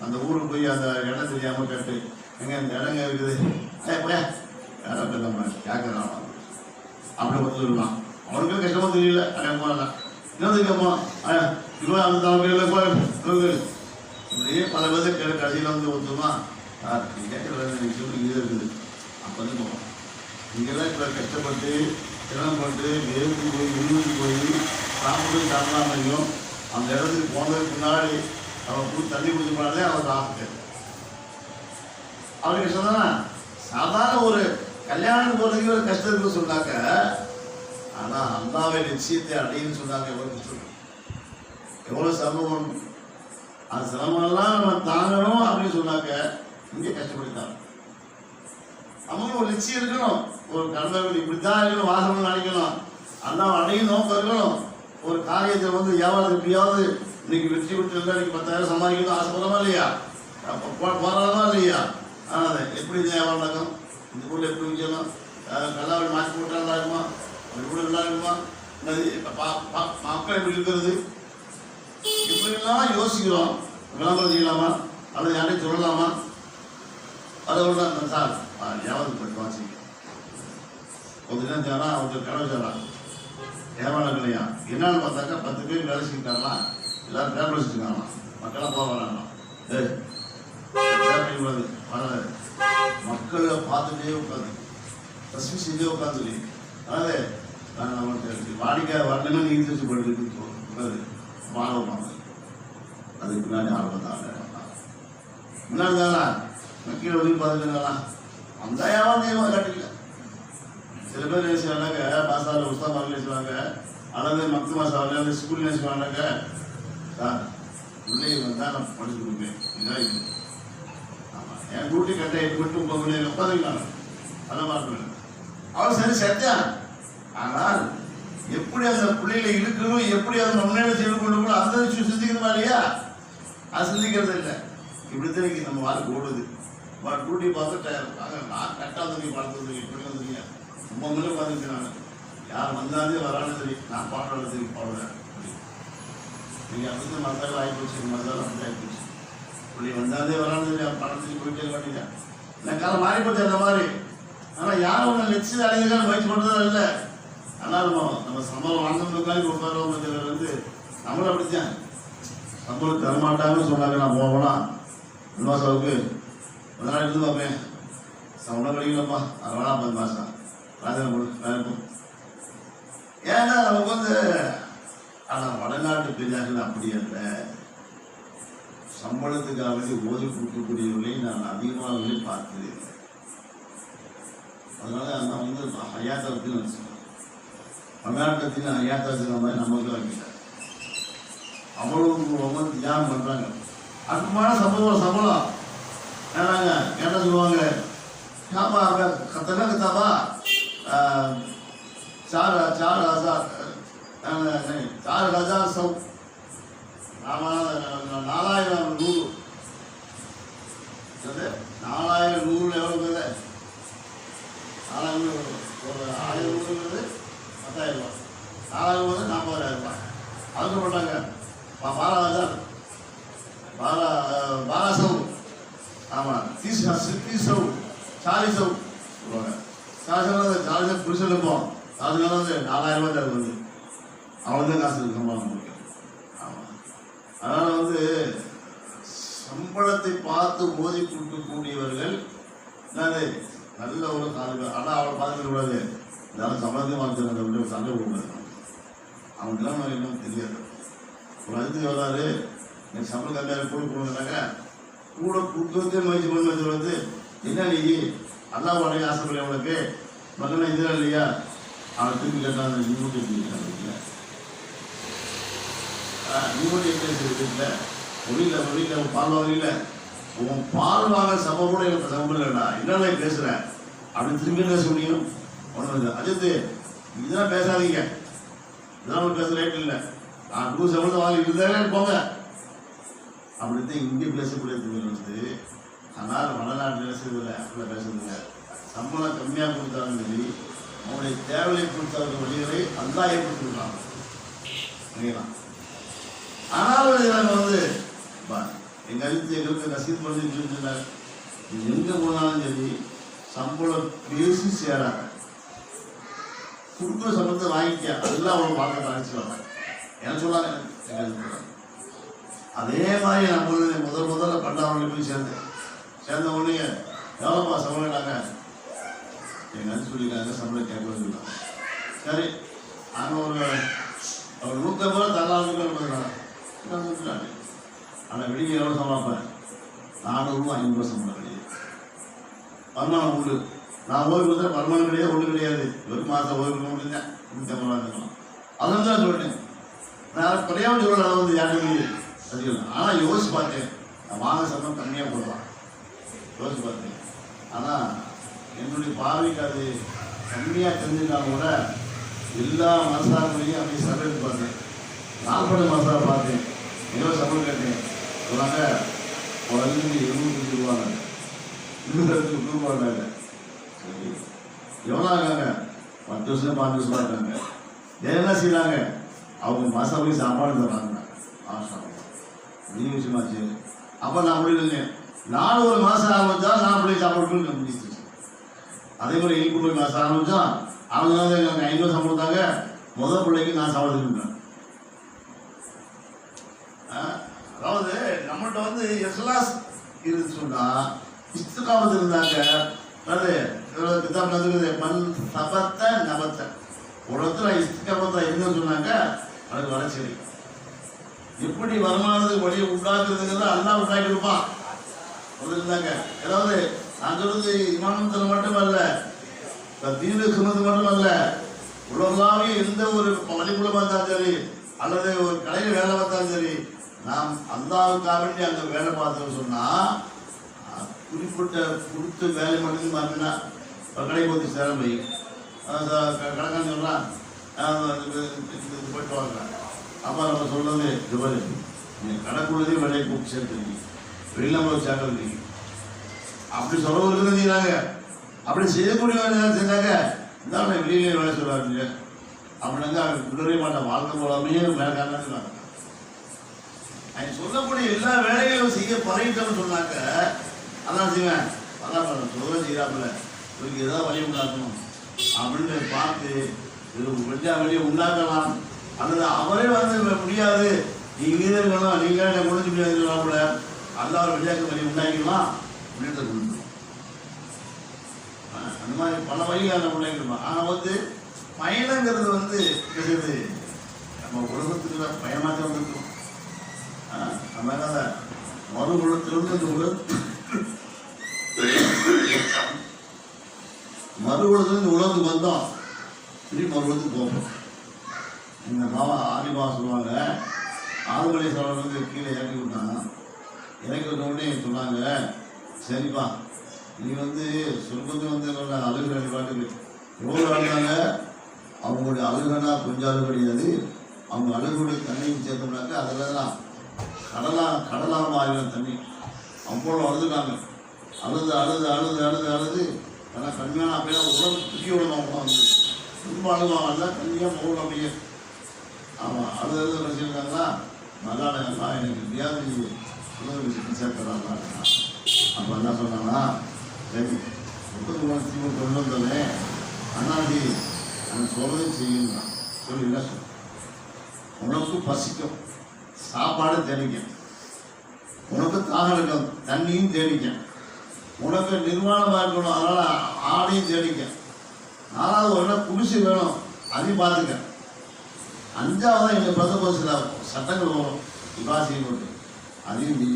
அந்த ஊருக்கு போய் அந்த இடம் தெரியாமல் கேட்டு, எங்கே இந்த இடங்க இருக்குது, இடம் இல்லாம கேட்கறான் அப்படி பார்த்து சொல்லலாம். அவனுக்கும் கஷ்டமாக தெரியல, கல்யாணம் போகலாம். இன்னொரு கேட்போம், இவன் அந்த தலைமையில் இப்படியே பல பேர் கடைசியில் வந்து ஒருத்தமா கேட்குற சொல்லி இது இருக்குது. அப்போ வந்து போவோம். இங்கெல்லாம் இப்போ கஷ்டப்பட்டு சிரமப்பட்டு வேருக்கு போய் உள்ளுக்கு போய் சாப்பிடாமையும் அந்த இடத்துக்கு போனதுக்கு முன்னாடி அவன் தண்ணி குடிச்சு போனாலே அவன் சாப்பிட்டு அவனுக்கு சொன்னா சாதாரண ஒரு கல்யாணம் போகிறதுக்கு ஒரு கஷ்டம் இருக்குன்னு சொன்னாக்க, ஆனால் அல்லாவை நிச்சயத்தை அடையின்னு சொன்னாங்க. எவ்வளோ சொல்லு, எவ்வளோ சிரமம், அந்த சிரமம்லாம் நம்ம தாங்கணும் அப்படின்னு சொன்னாக்க இங்கே கஷ்டப்படுத்தாங்க. அவங்களுக்கு ஒரு நிச்சயம் இருக்கணும், ஒரு கடமைகள் இப்படித்தான் இருக்கணும், வாசனம் நினைக்கணும், அல்லாவை அடையும் நோக்கம் இருக்கணும். ஒரு காரியத்தை வந்து வியாபாரத்தை எப்படியாவது இன்னைக்கு வெற்றி விட்டு இன்னைக்கு 10,000 சம்பாதிக்கணும் ஆசைப்படமா இல்லையா, போராடமா இல்லையா. ஆனால் எப்படி வியாபாரம் நடக்கும், இந்த ஊரில் எப்படி விற்கணும், கல்லாவில் மாற்றி போட்டால் நல்லா இருக்குமா, அந்த ஊரில் நல்லா இருக்குமா, மக்கள் எப்படி இருக்கிறது, இப்படிலாம் யோசிக்கிறோம். விளம்பரம் செய்யலாமா அல்லது யாரையும் சொல்லலாமா, அதோட தான் சார் யாவது போட்டு வாசிக்க ஒரு தினம் சேரா அவருக்கு கடவு சேரா வியாபாரம் இல்லையா. என்னன்னு பார்த்தாக்கா 10 பேர் வேலை செஞ்சுட்டாங்களாம், எல்லாரும் பேப்பர் வச்சுருக்காங்களாம், மக்களாக போக வராங்களாம். வராது மக்களை பார்த்துட்டே உட்காந்து ரசி செஞ்சே உட்காந்து. அதாவது நமக்கு வாடிக்கை வரலன்னா நீங்க வச்சு போட்டு வாழ அதுக்கு பின்னாடி 60,000 முன்னாடி தானா கீழே ஒதுக்கி பார்த்துட்டுங்களா அந்த யாரும் தெய்வம் காட்டிக்கல. சில பேர் நினைச்சாங்க பாசாவில் உஸ்தாமாவில் நினைச்சுவாங்க, அல்லது மக்து மாசாவில் அந்த ஸ்கூல் நினைச்சுவாங்க, சார் பிள்ளைங்க வந்தால் நான் படிச்சு கொடுப்பேன். இதான் இது. ஆமாம், என் டியூட்டி கரெக்டாக 8 மணி 9 மணி உட்காந்துக்கலாம். அதை பார்க்கணும். அவர் சரி சத்தியான். ஆனால் எப்படி அந்த பிள்ளைகளை இழுக்கணும், எப்படி அதை முன்னேற்ற செய்து கொள்ளணும், அந்த விஷயம் சிந்திக்கணுமா இல்லையா? அது சிந்திக்கிறது இல்லை. இப்படித்தான் நம்ம வாழ்க்கை ஓடுது. டியூட்டி பார்த்துட்டு நான் கரெக்டாக வந்து பார்த்து இப்படி வந்துருக்கீங்க 9 மணி பார்த்துருக்கேன். நான் யார் வந்தாலே வராலும் சரி, நான் பாடுறாலும் சரி பாடுறேன். நீங்கள் அப்படி மசாலா ஆகிப்போச்சு, மசாலா அப்படி ஆகிப்போச்சு. இப்படி வந்தாலே வராலும் சரி பணத்துக்கு போயிட்டே மாட்டீங்க. நான் காலம் மாறிப்போச்சு அந்த மாதிரி. ஆனால் யாரும் உங்களை லட்சிய அடைஞ்சுக்கான முயற்சி பண்ணுறதா இல்லை. ஆனால் நம்ம சம்பளம் வாங்கினதுக்காக கொடுப்பாரு வந்து நம்மளும் அப்படித்தான். சம்பளம் தரமாட்டாங்கன்னு சொன்னாங்க. நான் போகலாம் மாசாவுக்கு கொஞ்ச நாள் இருந்து பார்ப்பேன். சம்பளம் கிடைக்கலப்பா, அது வேணா 10 மாதம் ராஜன் வேலைக்கும். ஏன்னா நமக்கு வந்து ஆனால் வடநாட்டு பெரியார்கள் அப்படி அல்ல. சம்பளத்துக்காக வேண்டி ஓதி கொடுக்கக்கூடியவர்களை நான் அதிகமாகவே பார்த்தது இல்லை. அதனால நான் வந்து ஐயாத்தாவுக்கு நினச்சேன். தமிழ்நாட்டுக்கு ஐயாத்தாவுக்கு மாதிரி நமக்கு வைக்கல. அவ்வளவு ரொம்ப தியானம் பண்ணுறாங்க. அற்புதமான சம்பளம் ஏன்னாங்க என்ன சொல்லுவாங்க, ஷாபா கத்தனா கத்தாபா 4,000 சௌ 4,100 4,100 எவ்வளோ? 4,100 ஒரு 1,100 10,000 ரூபா. 4,000 40,000 ரூபாய். அதுக்கு போட்டாங்க 12,000 12 சௌ. ஆமாம், 30 சௌ 40 சௌ சொல்லுவாங்க. 40 புருஷன் இருப்போம். அதுக்காக வந்து 4,000 ரூபாய் தருது வந்து அவ்வளோதான் காசு இருக்கமா நமக்கு. ஆமாம், அதனால் வந்து சம்பளத்தை பார்த்து மோதி கொடுக்கக்கூடியவர்கள் என்னது நல்ல ஒரு காலங்கள். ஆனால் அவளை பார்த்துக்கூடாது. இதெல்லாம் சம்பளத்தையும் பார்த்து சண்டை கொடுக்கூடாது. அவனுக்குலாம் இன்னும் தெரியாது. ஒரு அதுக்கு வராது எனக்கு சம்பளம் கம்மியாக கொடுக்கணுன்னாங்க, கூட கொடுக்கறதே முயற்சி பண்ணி வந்து என்ன நீ அல்லா உடனே ஆசைப்பட அவனுக்கு மகனை இதுதான் இல்லையா? அவனை திருப்பி கேட்டான். நியூட்டி வீட்டில் நியூட்டி வீட்டில் ஒளியில் பால் வாங்கல. உன் பால் வாங்க சபை கூட எனக்கு சம்பளம் இல்லைடா, என்னென்ன பேசுகிறேன் அப்படின்னு திரும்பி பேச முடியும். ஒன்று அஜித்து இதெல்லாம் பேசாதீங்க, இதெல்லாம் பேச ரைட் இல்லை. நான் 100 சம்பளத்தை வாங்கி இருந்தாலே போங்க அப்படித்தான் இங்கே பேசக்கூடியது வந்து. ஆனால் வடநாட்டில் பேசுறதில்லை, அப்படிலாம் பேசுறதில்லை. சம்பளம் கம்மியாக கொடுத்தாலும் சரி, அவனுடைய தேவையை கொடுத்தாங்க வழிகளை அல்லா ஏற்படுத்திருக்காங்க. ஆனால் நாங்கள் வந்து எங்கள் அழுத்து எங்களுக்கு ரசீது பண்ணி சொன்னார், எங்கே போனாலும் சரி சம்பளம் பேசி சேராங்க. கொடுக்குற சம்பளத்தை வாங்கிக்க அதெல்லாம் அவனை பார்க்க அழைச்சிடுவாங்க. என்ன சொல்லாங்க எங்களுக்கு. அதே மாதிரி நம்ம முதல்ல பண்டாவளி போய் சேர்ந்த உடனே எவ்வளோப்பா சம்பளம்னாங்க. எங்கள் சொல்லியிருக்காங்க சம்பளம் கேட்கலாம். சரி நாங்கள் ஒரு 150 ரூபா தரலாம். ஆனால் வெளியே எவ்வளோ சம்பளம்? 400 ரூபா 500 ரூபா சம்பளம் கிடையாது. வருமானம் உண்டு. நான் ஓய்வு கொடுத்தா வருமானம் கிடையாது, ஒன்றும் கிடையாது. ஒரு மாதம் ஓய்வு கொடுக்க முடியுங்க 150 ரூபா இருக்கலாம். அதான் தான் சொல்லிட்டேன். நான் குறையாமல் சொல்ல வந்து யாருமே அதிகம். ஆனால் யோசிச்சு பார்த்தேன், நான் வாங்க சம்பளம் கம்மியாக போடுவான் யோசிச்சு பார்த்தேன். ஆனால் என்னுடைய பார்வைக்கு அது கம்மியாக தெரிஞ்சுட்டாலும் கூட எல்லா மசாலையும் அப்படி சர்வே பார்த்தேன். 40 மசாலா பார்த்தேன். எவ்வளோ சம்பளம் கேட்டேன். சொன்னாங்க குறைஞ்சி 75 ரூபாங்க, 200 ரூபாங்க. சரி எவ்வளோ ஆகாங்க? 10 வருஷம் 5 வருஷம் இருக்காங்க. என்ன செய்யறாங்க? அவங்க மாதம் போய் சாப்பாடு தர்றாங்க. நீ விஷயமாச்சு. அப்போ நான் முடியலைங்க. 4 மாதம் ஆரம்பிச்சா 4 பிள்ளை சாப்பாடு முடிச்சு. அதே மாதிரி 7 மாதம் ஆரம்பிச்சா அவங்க வந்து எங்களுக்கு 500 சம்பளம் தாங்க. முதல் பிள்ளைக்கு நான் சாப்பாடு கொடுப்பேன். அதாவது நம்மள்கிட்ட வந்து எஸ்லாஸ் இருந்து சொன்னால் இஸ்திகாமத்து இருந்தாங்க. அது கிதாப் நடக்குது மண் சபத்த நபத்த உலகத்தில் இஸ்திகாமத்தா இருந்துன்னு சொன்னாங்க. அதுக்கு வளர்ச்சி எப்படி வருமானத்துக்கு வழியை உண்டாக்குறதுங்கிறத அல்லா உண்டாக்கி கொடுப்பான். இருந்தாங்க. ஏதாவது நான் சொல்றது இமாமத்தில் மட்டுமல்ல, தீனு சுமந்து மட்டுமல்ல, உலகளாவிய எந்த ஒரு பள்ளிக்கூடமாக இருந்தாலும் சரி அல்லது ஒரு கடையில் வேலை பார்த்தாலும் சரி, நாம் அல்லாவுக்காக வேண்டி அங்கே வேலை பார்த்தோம்னு சொன்னால் குறிப்பிட்ட கொடுத்து வேலை மட்டும் பார்த்தீங்கன்னா கடைக்கு வந்து சேர போய் கடைக்கான்னு சொல்லலாம் போயிட்டு வாங்க. அப்போ நம்ம சொல்றது இது நீங்கள் கடைக்குள்ளதே வேலையை கூப்பிட்டு சேர்த்துருக்கீங்க, வெளியில் நம்ம சேர்க்கறீங்க அப்படி சொல்றவங்களுக்கு செய்யறாங்க. அப்படி செய்யக்கூடிய வேலை செஞ்சாங்க இந்த வெளியிலே வேலை சொல்லுவாங்க அப்படின்னாங்க விடவே மாட்டேன். வாழ்க்கை போலாமே வேலைக்காரங்க அவங்க சொல்லக்கூடிய எல்லா வேலைகளும் செய்ய பழகிட்டோம்னு சொன்னாக்க அதான் செய்வேன். அதான் சொல்ல செய்யறாப்புல இவருக்கு ஏதாவது வழி உண்டாக்கணும் அப்படின்னு பார்த்து வெஜ்ஜா வழியை உண்டாக்கலாம். அல்லது அவரே வந்து முடியாது நீங்க இருக்கணும், நீங்க முடிஞ்சு முடியாதுல அல்ல ஒரு வெஜ்ஜாக்கு வழி உண்டாக்கிக்கலாம் அப்படின்றத கொண்டு அந்த மாதிரி பல வழிகளை நம்ம உண்டாக்கிருப்போம். ஆனால் வந்து பயணங்கிறது வந்து கிடையாது. நம்ம உலகத்துக்குள்ள பயணமாக வந்துருக்கோம். நம்ம என்ன மறு உலகத்திலிருந்து இந்த மறு உலகத்துலேருந்து உலகத்துக்கு வந்தோம், திரும்பி மறு உலகத்துக்கு போகணும். எங்கள் மாமா ஆதிமா சொல்லுவாங்க, ஆறுமலை சோழர் வந்து கீழே இறக்கி விட்டாங்க. இறக்கி விட்ட உடனே சொன்னாங்க, சரிப்பா நீ வந்து சொர்க்கத்துக்கு வந்து அழுகிற பாட்டுக்கு எவ்வளோ அழுதாங்க. அவங்களுடைய அழுகனா கொஞ்சம் அழுகு கிடையாது, அவங்க அழுகுடைய தண்ணியும் சேர்த்தோம்னாக்க அதில் தான் கடலாக மாறின தண்ணி அவ்வளோ அழுதுட்டாங்க. அழுது அழுது அழுது அழுது அழுது ஆனால் கம்மியான அப்படியே உடம்பு தூக்கி விடணும். வந்து ரொம்ப அழுவாங்கல்ல கம்மியாக போகணும் அப்படியே. ஆமாம் அழுது அழுது வச்சுருக்காங்களா நல்லா எனக்கு வியாதி உணவு சேர்க்கிறாங்களா. அப்போ என்ன சொன்னாங்கன்னா, சரி 30 கொண்டு வந்தோடனே அண்ணாடி எனக்கு சொல்றதையும் செய்யுங்க சொல்லி என்ன சொல்ல, உனக்கு பசிக்கும் சாப்பாடு தேடிக்க, உனக்கு தாகம் இருக்கும் தண்ணியும் தேடிக்க, உனக்கு நிர்வாணமாக இருக்கணும் அதனால் ஆடையும் தேடிக்க, 4வது ஒரு குடிசை வேணும் அதையும் பார்த்துக்க, 5வது எங்கள் பிரதம சில சட்டங்கள் வரும் விவாசியம் போட்டு அதையும் நீ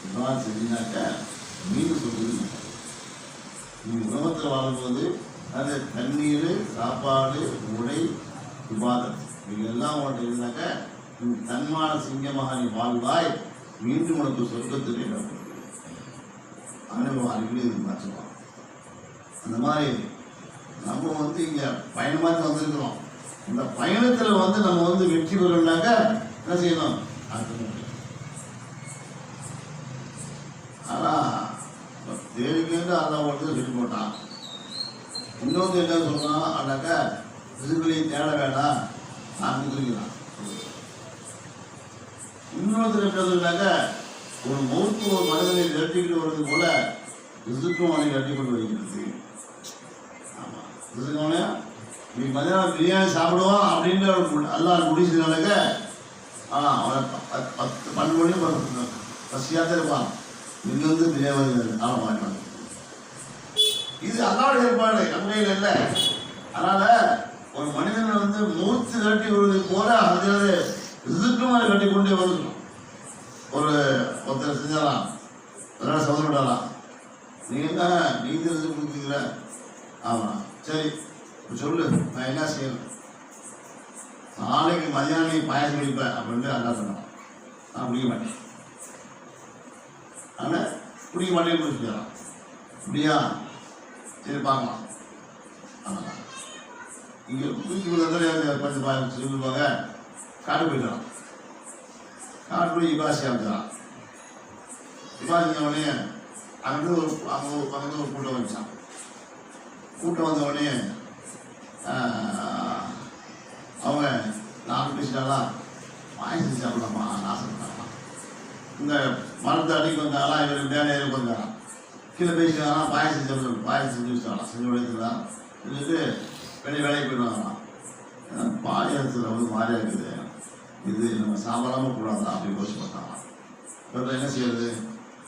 விவாதம் செஞ்சினாக்க மீன் சொல்லுது. நீ உலகத்தில் வாழும்போது அது தண்ணீர் சாப்பாடு உடை விவாதம் இதெல்லாம் உனக்கு இருந்தாக்க நீ தன்மான சிங்கமாக நீ வாழ்வாய், மீண்டும் உனக்கு சொர்க்கத்துக்கு இடம் அனுபவம் அறிவு மாற்றுவான். அந்த மாதிரி நம்ம வந்து இங்கே பயணமாக வந்திருக்கிறோம். இந்த பயணத்தில் வந்து நம்ம வந்து வெற்றி பெறணும்னாக்க என்ன செய்யணும்? ஆனால் தேடிக்கேண்டு அதான் ஒன்று சொல்லி போட்டான். இன்னொன்று என்ன சொல்கிறான் அப்படின்னாக்கா ரிசுக்களையும் தேட வேண்டாம் நான் கொடுக்குறான். இன்னொருத்தர் இருக்கிறதுனாக்க ஒரு மௌத்து ஒரு மனிதனை வெட்டிக்கிட்டு வருது போல ரிசுக்கும் அவனை வெட்டி கொண்டு வைக்கிறது. ஆமாம் ரிசுக்கவனே நீ மதியானம் பிரியாணி சாப்பிடுவான் அப்படின்ற எல்லாம் முடிச்சதுனாக்க அவனை 10-12 மணி பசியாக தான் இருப்பான். இங்கே வந்து பிரியாணி ஆமாம் இது அல்லாட ஏற்பாடு நம்மையில் இல்லை. அதனால் ஒரு மனிதனை வந்து மூச்சு கட்டி வருவது போல அது ரிசுக்கும் அதை கட்டி கொண்டே வரணும். ஒருத்தர் செஞ்சாலாம் அதனால் சோதனை விடலாம். நீ என்ன நீங்க ரிசுக்கு கொடுக்குற? ஆமாம் சரி சொல்லு நான் என்ன செய்யணும்? நாளைக்கு மதியானம் நீ பாயசம் குடிப்பேன் அப்படின்ட்டு அல்லா சொன்னான். நான் குடிக்க மாட்டேன். ஆனால் குடிக்க மாட்டேன்னு குடிச்சுக்கலாம் அப்படியா? சரி பார்க்கலாம். ஆமாம் இங்கே குடிச்சு கொஞ்சம் பாயம் சொல்லுவாங்க. காடு போயிடலாம். காடு போய் இபாசி அமைச்சான். இபாசிங்க உடனே அங்கே ஒரு கூட்டம் வச்சான். கூட்டம் வந்த உடனே அவங்க நான் பேசிட்டாலாம் பாயசம் சாப்பிடலாமா ஆசைப்படலாமா. இந்த மரத்தை அடிக்கு வந்தாலாம் இவர் மேலே ஏறி வந்தாராம். கீழே பேசிட்டாலாம் பாயசம் சாப்பிட பாயசம் செஞ்சு வச்சாலாம். செஞ்சு உழைத்துலாம் செஞ்சுட்டு வேலைக்கு போயிடுவாங்களாம். பாயசத்தில் வந்து மாறியா இருக்குது, இது நம்ம சாப்பிடாமல் கூடாதா அப்படி யோசிச்சு பார்த்தாங்களாம். இப்போ என்ன செய்யறது?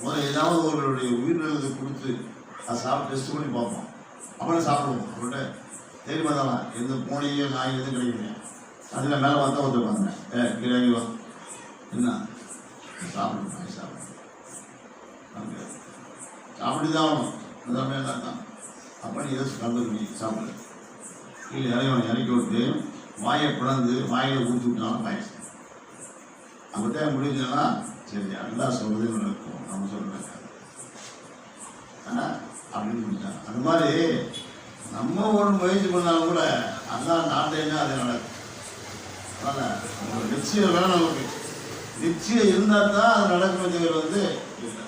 முதல்ல ஏதாவது ஒருவருடைய உயிரிழந்து கொடுத்து அதை சாப்பிட்டு டெஸ்ட் பண்ணி பார்ப்போம், அப்புறம் சாப்பிடுவோம் அப்படின்ட்டு தேடி பார்த்தாலாம். எந்த பூனையோ நாய் எதுவும் கிடைக்கிறேன் அதில் மேலே பார்த்தா வந்துருப்பாங்க. கீழே வா என்ன சாப்பிடணும் நாய் சாப்பிடணும் அப்படிதான் ஆகணும். அந்த தான் அப்போ நீ எதை கலந்து சாப்பிடு. இல்லை இறக்கி விட்டு வாயை பிளந்து வாயில் ஊற்றி விட்டாலும் பாயசம். அப்படித்தான் முடிஞ்சுன்னா சரி நல்லா சொல்றது நடக்கும் நம்ம சொல்றாங்க அப்படின்னு முடிச்சாங்க. அந்த மாதிரி நம்ம ஒரு முயற்சி பண்ணாலும் கூட அதான் நாட்டைன்னா அது நடக்கும். அதனால் நம்ம நிச்சயம் வேணும். நமக்கு நிச்சயம் இருந்தால் தான் அது நடக்குங்கிறது இல்லை.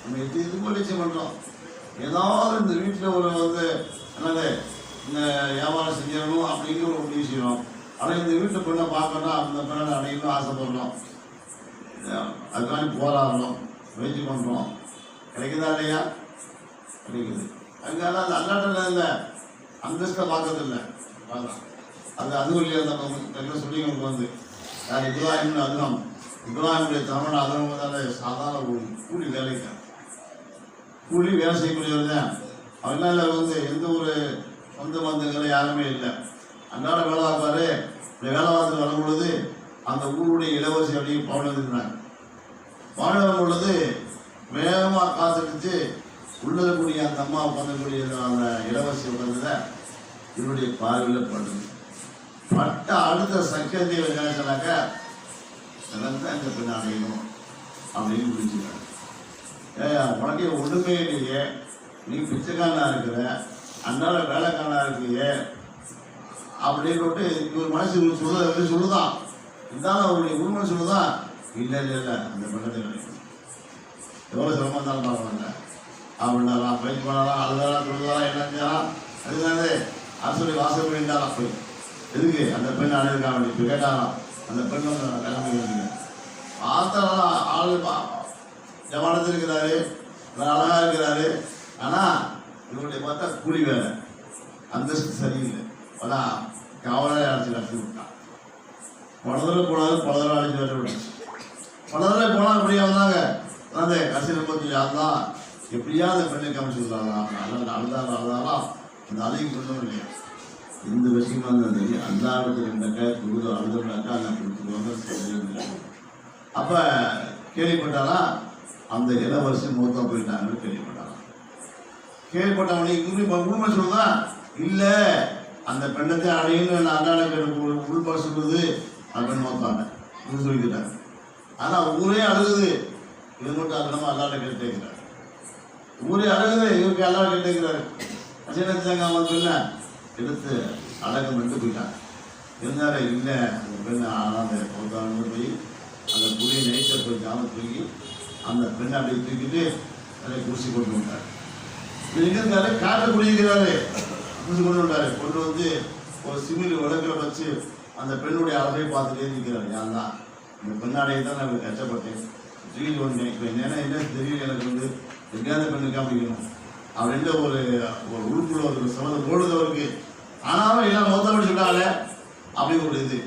நம்ம இது போல் நிச்சயம் பண்ணுறோம். ஏதாவது இந்த வீட்டில் ஒரு என்னது இந்த வியாபாரம் செஞ்சிடணும் அப்படிங்கிற ஒரு முடிவு செய்யணும். ஆனால் இந்த வீட்டில் பெண்ணை பார்க்கணும், அந்த பெண்ணை அடையணும் ஆசைப்படுறோம், அதுக்காண்டி போராடுறோம், முயற்சி பண்ணுறோம். கிடைக்குதா இல்லையா? கிடைக்குது. அதுக்காக அந்த அல்லாட்டில் இல்லை அந்தஸ்தை பார்க்கறதில்லை. அதுவும் இல்லையா நம்ம சொல்லி உங்களுக்கு யார் இப்ராஹிம்னு அதுவும் இப்ராஹிமுடைய தமிழ் அதுவும் சாதாரண கூலி வேலைக்கு கூலி வேலை செய்யக்கூடியவர் தான். அவங்களால எந்த ஒரு சொந்த பந்தங்களை யாருமே இல்லை. அன்றாட வேலை பார்ப்பாரு. இந்த வேலை பார்த்து வரும் பொழுது அந்த ஊருடைய இளவரசி அப்படியே பவன் இருக்கிறாங்க. பவன் வரும் பொழுது வேகமாக காத்துக்கிச்சு உள்ளதக்கூடிய அந்த அம்மா உட்காந்துக்கூடிய அந்த இளவரசி உட்காந்துல இவருடைய பார்வையில் படுது. பட்ட அடுத்த சக்கரத்தில் என்ன சொன்னாக்க தான் இந்த பெண் அடையணும் அப்படின்னு முடிச்சுக்கிறாங்க. உனக்கு ஒன்றுமே இல்லையே, நீ பிச்சைக்காரனா இருக்கிற, அன்றாட வேலைக்காரனா இருக்கிறியே அப்படின்னு இவர் மனசு சொல்லுதான். இருந்தாலும் அவருடைய உண்மை சொல்லுதான். இல்லை இல்லை இல்லை அந்த பெண்ணத்தை கிடைக்கும். எவ்வளோ சிரமம் இருந்தாலும் பார்க்கலாங்க அப்படின்னாலாம் பயிற்சி பண்ணலாம், அழுதாலாம், தொழுதாலாம், என்ன செய்யலாம். அதுதானே அரசுடைய வாசல் இருந்தாலும் போய் எதுக்கு அந்த பெண் அடையிருக்காங்க இப்போ கேட்டாலாம். அந்த பெண் கிளம்பி ஆத்தாலாம் ஆளு ஜமானத்தில் இருக்கிறாரு, அழகாக இருக்கிறாரு. ஆனால் இவருடைய பார்த்தா கூலி வேலை, அந்தஸ்து சரியில்லை. அதான் காவலாக அழைச்சி கட்டி விட்டான். பலதரை போனாலும் பலதரை அழைச்சி கட்டி விட்டுச்சு. பலதரை போனால் அப்படியே வந்தாங்க. அந்த கடைசியில் பற்றி யாருதான் எப்படியா அந்த பெண்ணை காமிச்சு விடுறாங்களாம். அழுதாலாம் அந்த அதையும் கொண்டோம் இல்லையா. இந்த விஷயமா இருந்தது அல்லாவுக்கு 2 அக்கா அழுதுனாக்கா நான் கொடுத்துருவாங்க. அப்போ கேள்விப்பட்டாலாம் அந்த இளவரசி மூத்தா போயிட்டாங்கன்னு கேள்விப்பட்டாலாம். கேள்விப்பட்டவனே உண்மை சொல்லுதான். இல்லை அந்த பெண்ணத்தை அடையின்னு அண்ணாட உள்பா சொல்லுது அந்த பெண் மூத்தாங்க இப்படி சொல்லிக்கிட்டாங்க. ஆனால் ஊரே அழுகுது. இது மட்டும் அல்லாமல் அல்லாட கேட்டுக்கிறார். ஊரே அழகுது, இவருக்கு அல்லாட கேட்டுக்கிறாரு. அசைனத்தாங்க அவன் பெண்ண எடுத்து அழகம் எடுத்து போயிட்டாங்க. இருந்தாரு இல்லை அந்த பெண்ணை ஆளாத பௌத்தாண்டு போய் அந்த புளியை நைட்டை போய் ஜாம தூக்கி அந்த பெண்ணை அப்படியே தூக்கிட்டு அதை குடிச்சு கொண்டு வந்தார். இது எங்கே இருந்தாரு? காற்றை குடிக்கிறாரு. குடிச்சு கொண்டு வந்தாரு. கொண்டு வந்து ஒரு சிமிலி விளக்கில் வச்சு அந்த பெண்ணுடைய அழகை பார்த்துட்டே இருக்கிறார். யார் தான் இந்த பெண்ணாடையை தான் நான் கஷ்டப்பட்டேன் தூக்கி கொண்டேன். இப்போ என்ன தெரியல எனக்கு எங்கேயாவது பெண்ணு காமிக்கணும் அப்படின்ற ஒரு உறுப்புள்ள ஒரு சமத ஓடுதவருக்கு. ஆனாலும் எல்லாம் மொத்தப்படி சொல்லிட்டாங்களே அப்படின்னு ஒரு இது.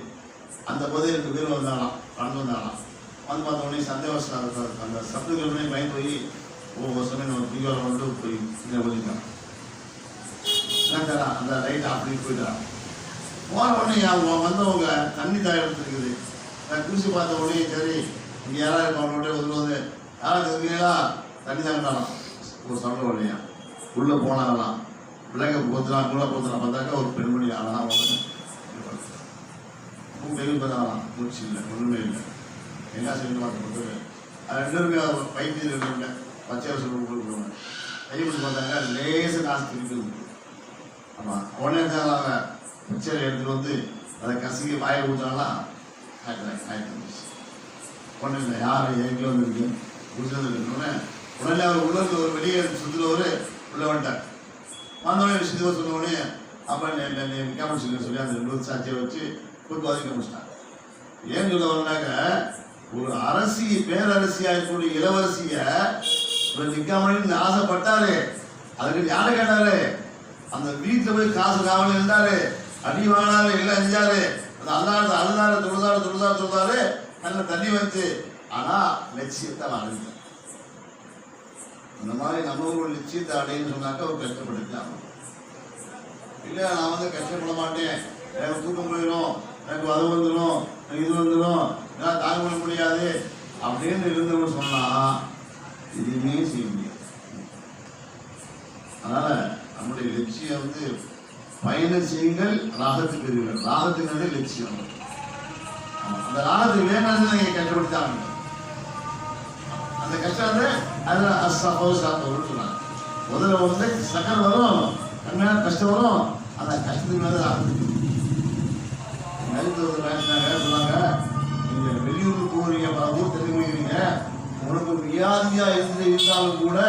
அந்த போது 2 பேர் வந்தாலாம், கலந்து வந்தாலாம். வந்து பார்த்த உடனே சந்தேகவசம் அந்த சப்துகளுடனே பயன் போய் ஒவ்வொரு சமயம் நம்ம தீவிரம் கொண்டு போய் இதை ஒழிக்கலாம் அந்த லைட் அப்படின்னு போயிட்டான். போன உடனே வந்தவங்க தண்ணி தாயம் இருக்குது. குடிச்சு பார்த்த உடனே சரி இங்கே யாராவது அவனோட வந்து யாராவது இருக்கீங்களா தண்ணி தாங்கலாம் ஒரு சமயம் இல்லையா. உள்ளே போனாங்களாம். பிள்ளைங்க போத்துலாம் உள்ள போத்துலாம் பார்த்தாக்கா ஒரு பெண்மணி அழகாக வெயில் பார்த்தாங்களாம். மூச்சு இல்லை, ஒன்றுமே இல்லை. என்ன செய்யணும் பார்த்து அது 2 பேருமே பைத்தியம் இருக்கிறவங்க பச்சை வருஷம் கொடுக்குறவங்க கை பிடிச்சி பார்த்தாங்க. லேசு காசு திருப்பி ஆமாம் உடனே அவங்க பிக்சரை எடுத்துகிட்டு வந்து அதை கசிக்கி வாயை ஊற்றாலாம். ஆயிட்டு ஒன்றும் இல்லை யார் எங்கே வந்துருக்கு குடிச்சதுன்னு உடனே அவர் உள்ள ஒரு வெளியே சுற்றுலவர் உள்ள வந்துட்டார். வந்தோடனே விஷயத்துக்கு சொன்னோடனே அப்போ கேமரா சொல்லி அந்த 2 சாட்சியை வச்சு பொதுவாக கமிச்சிட்டாங்க. ஏன்னு சொல்ல வரனாக்க ஒரு பேரரசியாக இருக்கக்கூடிய இளவரசியை ஒரு நிக்காமணின்னு ஆசைப்பட்டாரு. அதுக்கு யாரை கேட்டாரு? அந்த வீட்டில் போய் காசு காவல் இருந்தாரு, அடி வாங்கினாரு, எல்லாம் செஞ்சாரு. அந்த அழுதாரு தொழுதாரு நல்ல தண்ணி வச்சு. ஆனால் லட்சியத்தை அடைஞ்சார். அந்த மாதிரி நம்ம ஒரு லட்சியத்தை அடையன்னு சொன்னாக்கா ஒரு கஷ்டப்பட்டுக்கலாம். இல்லை நான் கஷ்டப்பட மாட்டேன், எனக்கு தூக்கம் போயிடும், எனக்கு அது வந்துடும், இது வந்துடும், என்னால் தாங்க பண்ண முடியாது அப்படின்னு இருந்தவங்க சொன்னால் எதுவுமே செய்ய முடியாது. அதனால நம்முடைய லட்சியம் வந்து பயணம் செய்யுங்கள், ராகத்துக்கு பெறுவீர்கள். ராகத்துக்கு லட்சியம். அந்த ராகத்துக்கு வேணும்னு நீங்க கண்டுபிடித்தாங்க. அந்த கஷ்டம் வந்து அதுல சொன்னாங்க. முதல்ல வந்து சக்கரை வரும், கண்மையான கஷ்டம் வரும். அந்த கஷ்டத்துக்கு மேல ராகத்துக்கு மருத்துவத்தை பேசினாங்க. சொன்னாங்க, நீங்க வெளியூருக்கு போறீங்க, பல ஊர் தண்ணி குடிக்கிறீங்க, உனக்கு வியாதியா இருந்தாலும் கூட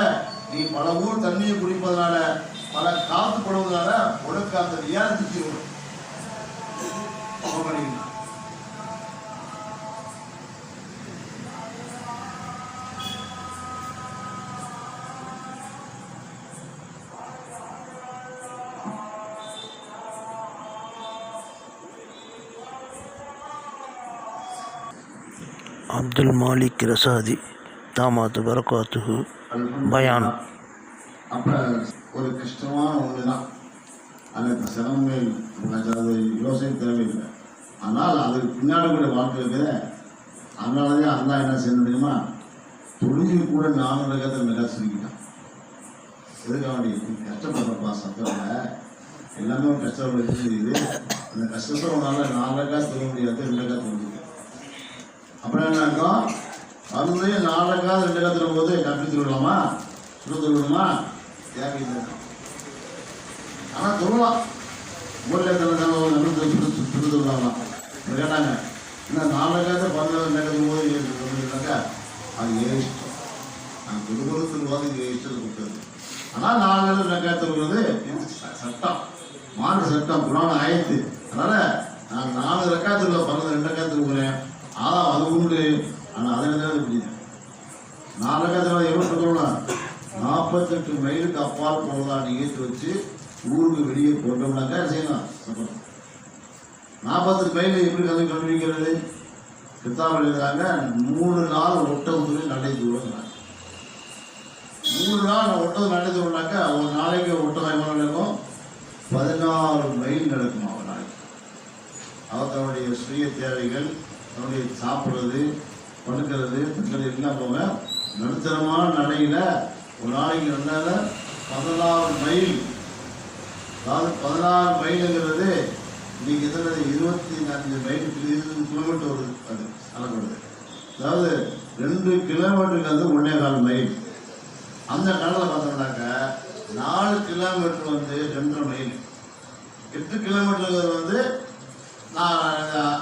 நீ பல ஊர் தண்ணியை குடிப்பதனால, பல காத்து படுவதனால உனக்கு அந்த வியாதிக்கு வரும். அப்துல் மாலிக் ரசாதி தாமாத்து பரக்காத்துஹு பயான். அப்ப ஒரு கஷ்டமான ஒண்ணுதான், அதுக்கு சிரமமே இல்லை, அது யோசனை தேவையில்லை. ஆனால் அதுக்கு பின்னாடி கூட வாழ்க்கை இருக்குது. அதனாலதான் அல்லா என்ன செய்ய தெரியுமா, தொழில் கூட 4 ரகத்தை மெகாசிரிக்கிட்டான். எதுக்காக வேண்டி கஷ்டப்படுறப்பா சத்தத்தில் எல்லாமே கஷ்டப்பட்டு தெரியுது. அந்த கஷ்டத்தை உன்னால 4 ரகா சொல்ல முடியாது, 2 ரகா தெரிஞ்சுக்க. அப்புறம் என்ன இருக்கும், வந்து 4 ரகா 2 ரகா தரும் போது கப்பி திருவிடலாமா, சுடு திருவிடணுமா, தேவையில்லை. ஆனா சொல்லலாம், ஊர்ல சுடு திருவிடலாம் கேட்டாங்க. இன்னும் 4 ரகத்தை 14 நடக்கும் போது சொல்லியிருந்தாங்க, அது இஷ்டம். நான் திருவுருத்துக்கு போது இஷ்டத்தை கொடுத்தது. ஆனால் 4 ரகத்தை சொல்றது சட்டம், மாறு சட்டம், புராணம் ஆயிடுத்து. அதனால நான் 4 ரக்காத்துல 12 ரக்காத்து இருக்கிறேன். அது உண்டு. ஆனால் அதை புரியுது, 4 ரக்காத்துல எவ்வளோ சொல்லலாம், 48 மைலுக்கு அப்பால் போகலாம். நிகழ்ச்சி வச்சு ஊருக்கு வெளியே போட்டோம்னாக்கா செய்யலாம். 48 மைல் எப்படி கண்டுபிடிக்கிறது, கித்தாப் எழுதுறாங்க. 3 நாள் ஒட்டகத்துக்கு நடை தூரம். 3 நாள் ஒட்டகம் நடை தூரம்னாக்கா ஒரு நாளைக்கு ஒட்டகம் எவ்வளோ நடக்கும், 14 மைல் நடக்குமா ஒரு நாளைக்கு. அவர் தன்னுடைய சுய தேவைகள், தன்னுடைய சாப்பிட்றது, படுக்கிறது, தங்கிறது எல்லாம் போக நடுத்தரமான நடையில ஒரு நாளைக்கு 14 மைல். அதாவது 14 மைலுங்கிறது இன்னைக்கு எத்தனை, 25 மைல், 20 கிலோமீட்டர் வருது. அது அளப்படுது. அதாவது 2 கிலோமீட்டருக்கு வந்து 1.25 மைல். அந்த கடலில் பார்த்தோம்னாக்க 4 கிலோமீட்டர் வந்து 2.5 மைல், 8 கிலோமீட்டர் வந்து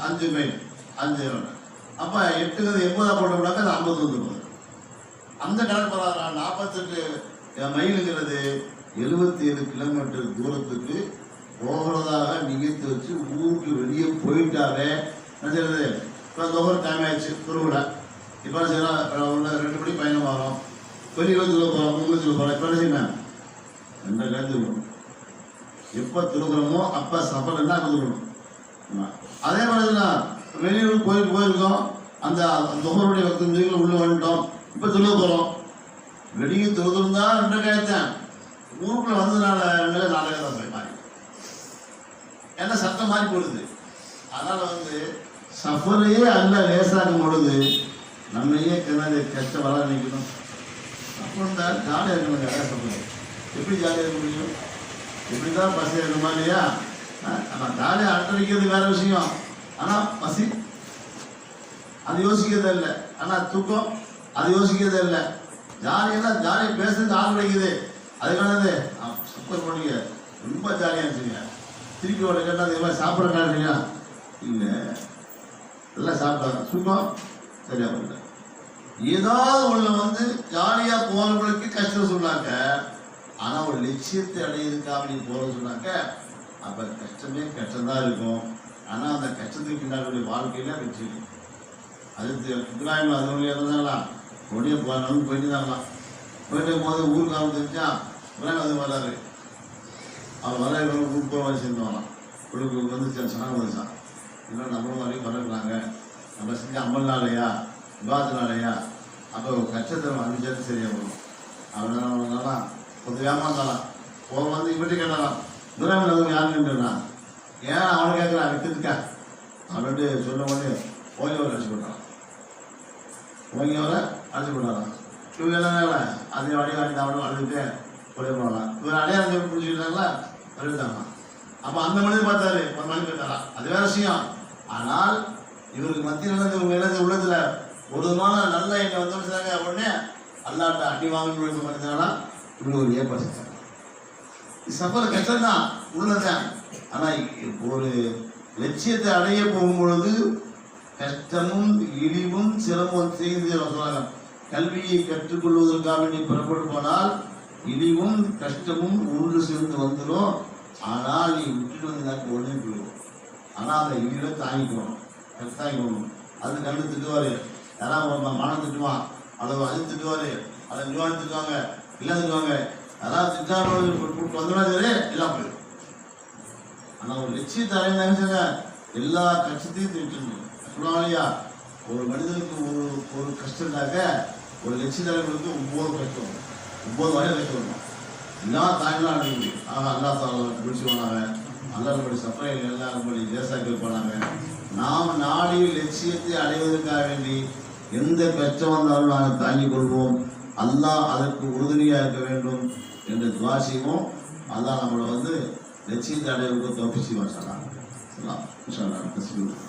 5 மைல், 5. அப்ப 8 80 போட்டோம்னாக்க அது 50 வந்துடும். அந்த கடல் 48 மைலுங்கிறது 77 கிலோமீட்டர் தூரத்துக்கு போகிறதாக நிகழ்த்து வச்சு ஊருக்கு வெளியே போயிட்டாவே என்ன செய்யறது. இப்போ அந்த ஒரு டைம் ஆயிடுச்சு திருவிழா. இப்போ செய்யலாம், 2 மணி பயணம் வரும், வெளியே வந்து போகிறோம், 3 போகிறோம். இப்போ என்ன செய்யணும், 2 கலந்து விடணும். எப்போ திருக்குறோமோ அப்போ சஃபர்னா கொடுக்கணும். அதே மாதிரி தான் வெளியூர் போயிருக்கோம், அந்த தொகருடைய வக்தம் உள்ள வந்துட்டோம். இப்போ துருவ போகிறோம், வெளியே துருதும் தான் 2 கயத்தேன், ஊருக்குள்ள வந்ததுனால 4 கயத்தான் போய் மாறி, ஏன்னா சட்டம் மாறி போடுது. அதனால வந்து சஃபரையே அல்ல லேசாக்கும் பொழுது நம்மையே கிணறு கஷ்டம் வர நினைக்கணும். அப்புறம் தான் ஜாலியாக இருக்கணுங்க. சஃபர் எப்படி ஜாலியாக இருக்க முடியும், எப்படி தான் பசி இருக்கணுமா இல்லையா. ஆனால் ஜாலியாக அட்டடிக்கிறது வேற விஷயம். ஆனால் பசி அது யோசிக்கிறதே இல்லை. ஆனால் தூக்கம் அது யோசிக்கிறதே இல்லை. ஜாலியாக ஜாலியாக பேசுறதுக்கு ஆள் கிடைக்குது. அதுக்கானது சூப்பர் பண்ணிங்க, ரொம்ப ஜாலியாக இருந்துச்சுங்க. திருப்பி ஒரு கேட்டால் இது மாதிரி சாப்பிட்ற காரணீங்க இல்லை, எல்லாம் சாப்பிட்டாங்க, தூக்கம் சரியா பண்ணல. ஏதாவது ஒன்று வந்து ஜாலியாக போகிறவங்களுக்கு கஷ்டம் சொன்னாங்க. ஆனால் ஒரு லட்சியத்தை அடையிறதுக்காக அப்படி போகிற சொன்னாக்க அப்போ கஷ்டமே கஷ்டம்தான் இருக்கும். ஆனால் அந்த கஷ்டத்துக்கு பின்னாடி வாழ்க்கையில வெற்றி இருக்கும். அது இப்ராஹிம் அது வழியாக இருந்தாங்களா, உடனே போனாலும் போயிட்டு தாங்களாம். போயிட்டு போது ஊருக்காரன் தெரிஞ்சா இப்ராஹிம் அது வராரு. அவர் வர ஊருக்கு போய் சேர்ந்துவாங்களாம். உங்களுக்கு வந்து சொன்னாங்க வந்துச்சான், இல்லை நம்மளும் வரைக்கும் வரக்குறாங்க, நம்ம செஞ்ச அம்மல்னாலையா விவாதத்தினாலையா அப்போ கஷ்டத்தை அனுப்பிச்சாலும் சரியாக வரும். அவனாலாம் கொஞ்சம் ஏமாந்தாலாம். வந்து இப்படி கேட்டாலாம், இப்ராஹிம் அது யாருன்னு ஏன் அவனை கேட்குறான் விற்கிறதுக்கா அவன்ட்டு சொன்ன உடனே ஓய்வரை அடிச்சு போட்டான். ஓய்வரை அடிச்சு போட்டாரான். இவங்க எல்லாம் அதே வாடி வாடி அவனும் அழுதுட்டு கொலை பண்ணலாம். இவர் அடையாளம் புரிஞ்சுக்கிட்டாங்களா சொல்லிட்டாங்க. அப்போ அந்த மனிதன் பார்த்தாரு, ஒரு மனிதன் கேட்டாரா, அது வேற விஷயம். ஆனால் இவருக்கு மத்தியில் இவங்க என்ன உள்ளத்துல ஒரு விதமான நல்ல எண்ணம் வந்து உடனே அல்லாட்ட அடி வாங்கணும்னு மனிதனா இவங்க ஒரு ஏற்படுத்தாங்க. சஃபர் கஷ்டம்தான் உள்ளதான். ஆனால் ஒரு லட்சியத்தை அடைய போகும்பொழுது கஷ்டமும் இழிவும் சிரமம் செய்து சொல்றாங்க. கல்வியை கற்றுக்கொள்வதற்காக வேண்டி புறப்பட்டு போனால் இழிவும் கஷ்டமும் ஒன்று சேர்ந்து வந்துடும். ஆனால் நீ விட்டுட்டு வந்தாக்க உடனே போயிடும். ஆனால் அந்த இழிவை தாங்கிக்கணும், தாங்கிக்கணும். அது கண்டு திட்டுவாரு, யாராவது மனம் திட்டுவான், அல்லது அது திட்டுவாரு, அதை நிர்வாகம் திட்டுவாங்க, எல்லாம் திட்டுவாங்க. யாராவது திட்டாமல் வந்தோம்னா சரி எல்லாம் போயிடும். ஆனால் ஒரு லட்சியத்தை அடைந்தாங்க எல்லா கஷ்டத்தையும் திட்டணும். சொல்லுவாங்களையா, ஒரு மனிதனுக்கு ஒரு கஷ்டம்னாக்க ஒரு லட்சிய தலைவர்களுக்கு 9 கஷ்டம், 9 வகை கஷ்டம் வரும். எல்லாம் தாய்லாம் அடைய முடியும். ஆனால் அல்லா தால பிடிச்சி போனாங்க, அல்லாருடைய சப்ளைகள் எல்லாம் படி தேசாக்கள் போனாங்க. நாம் நாடி லட்சியத்தை அடைவதற்காக வேண்டி எந்த கஷ்டம் வந்தாலும் நாங்கள் தாங்கிக் கொள்வோம். அல்லாஹ் அதற்கு உறுதுணையாக இருக்க வேண்டும் என்று துவா செய்வோம். அல்லாஹ் நம்மளை லட்சியத்தை அடைவதற்கு தோப்பி செய்வான். சொல்லலாம் சொல்லலாம்.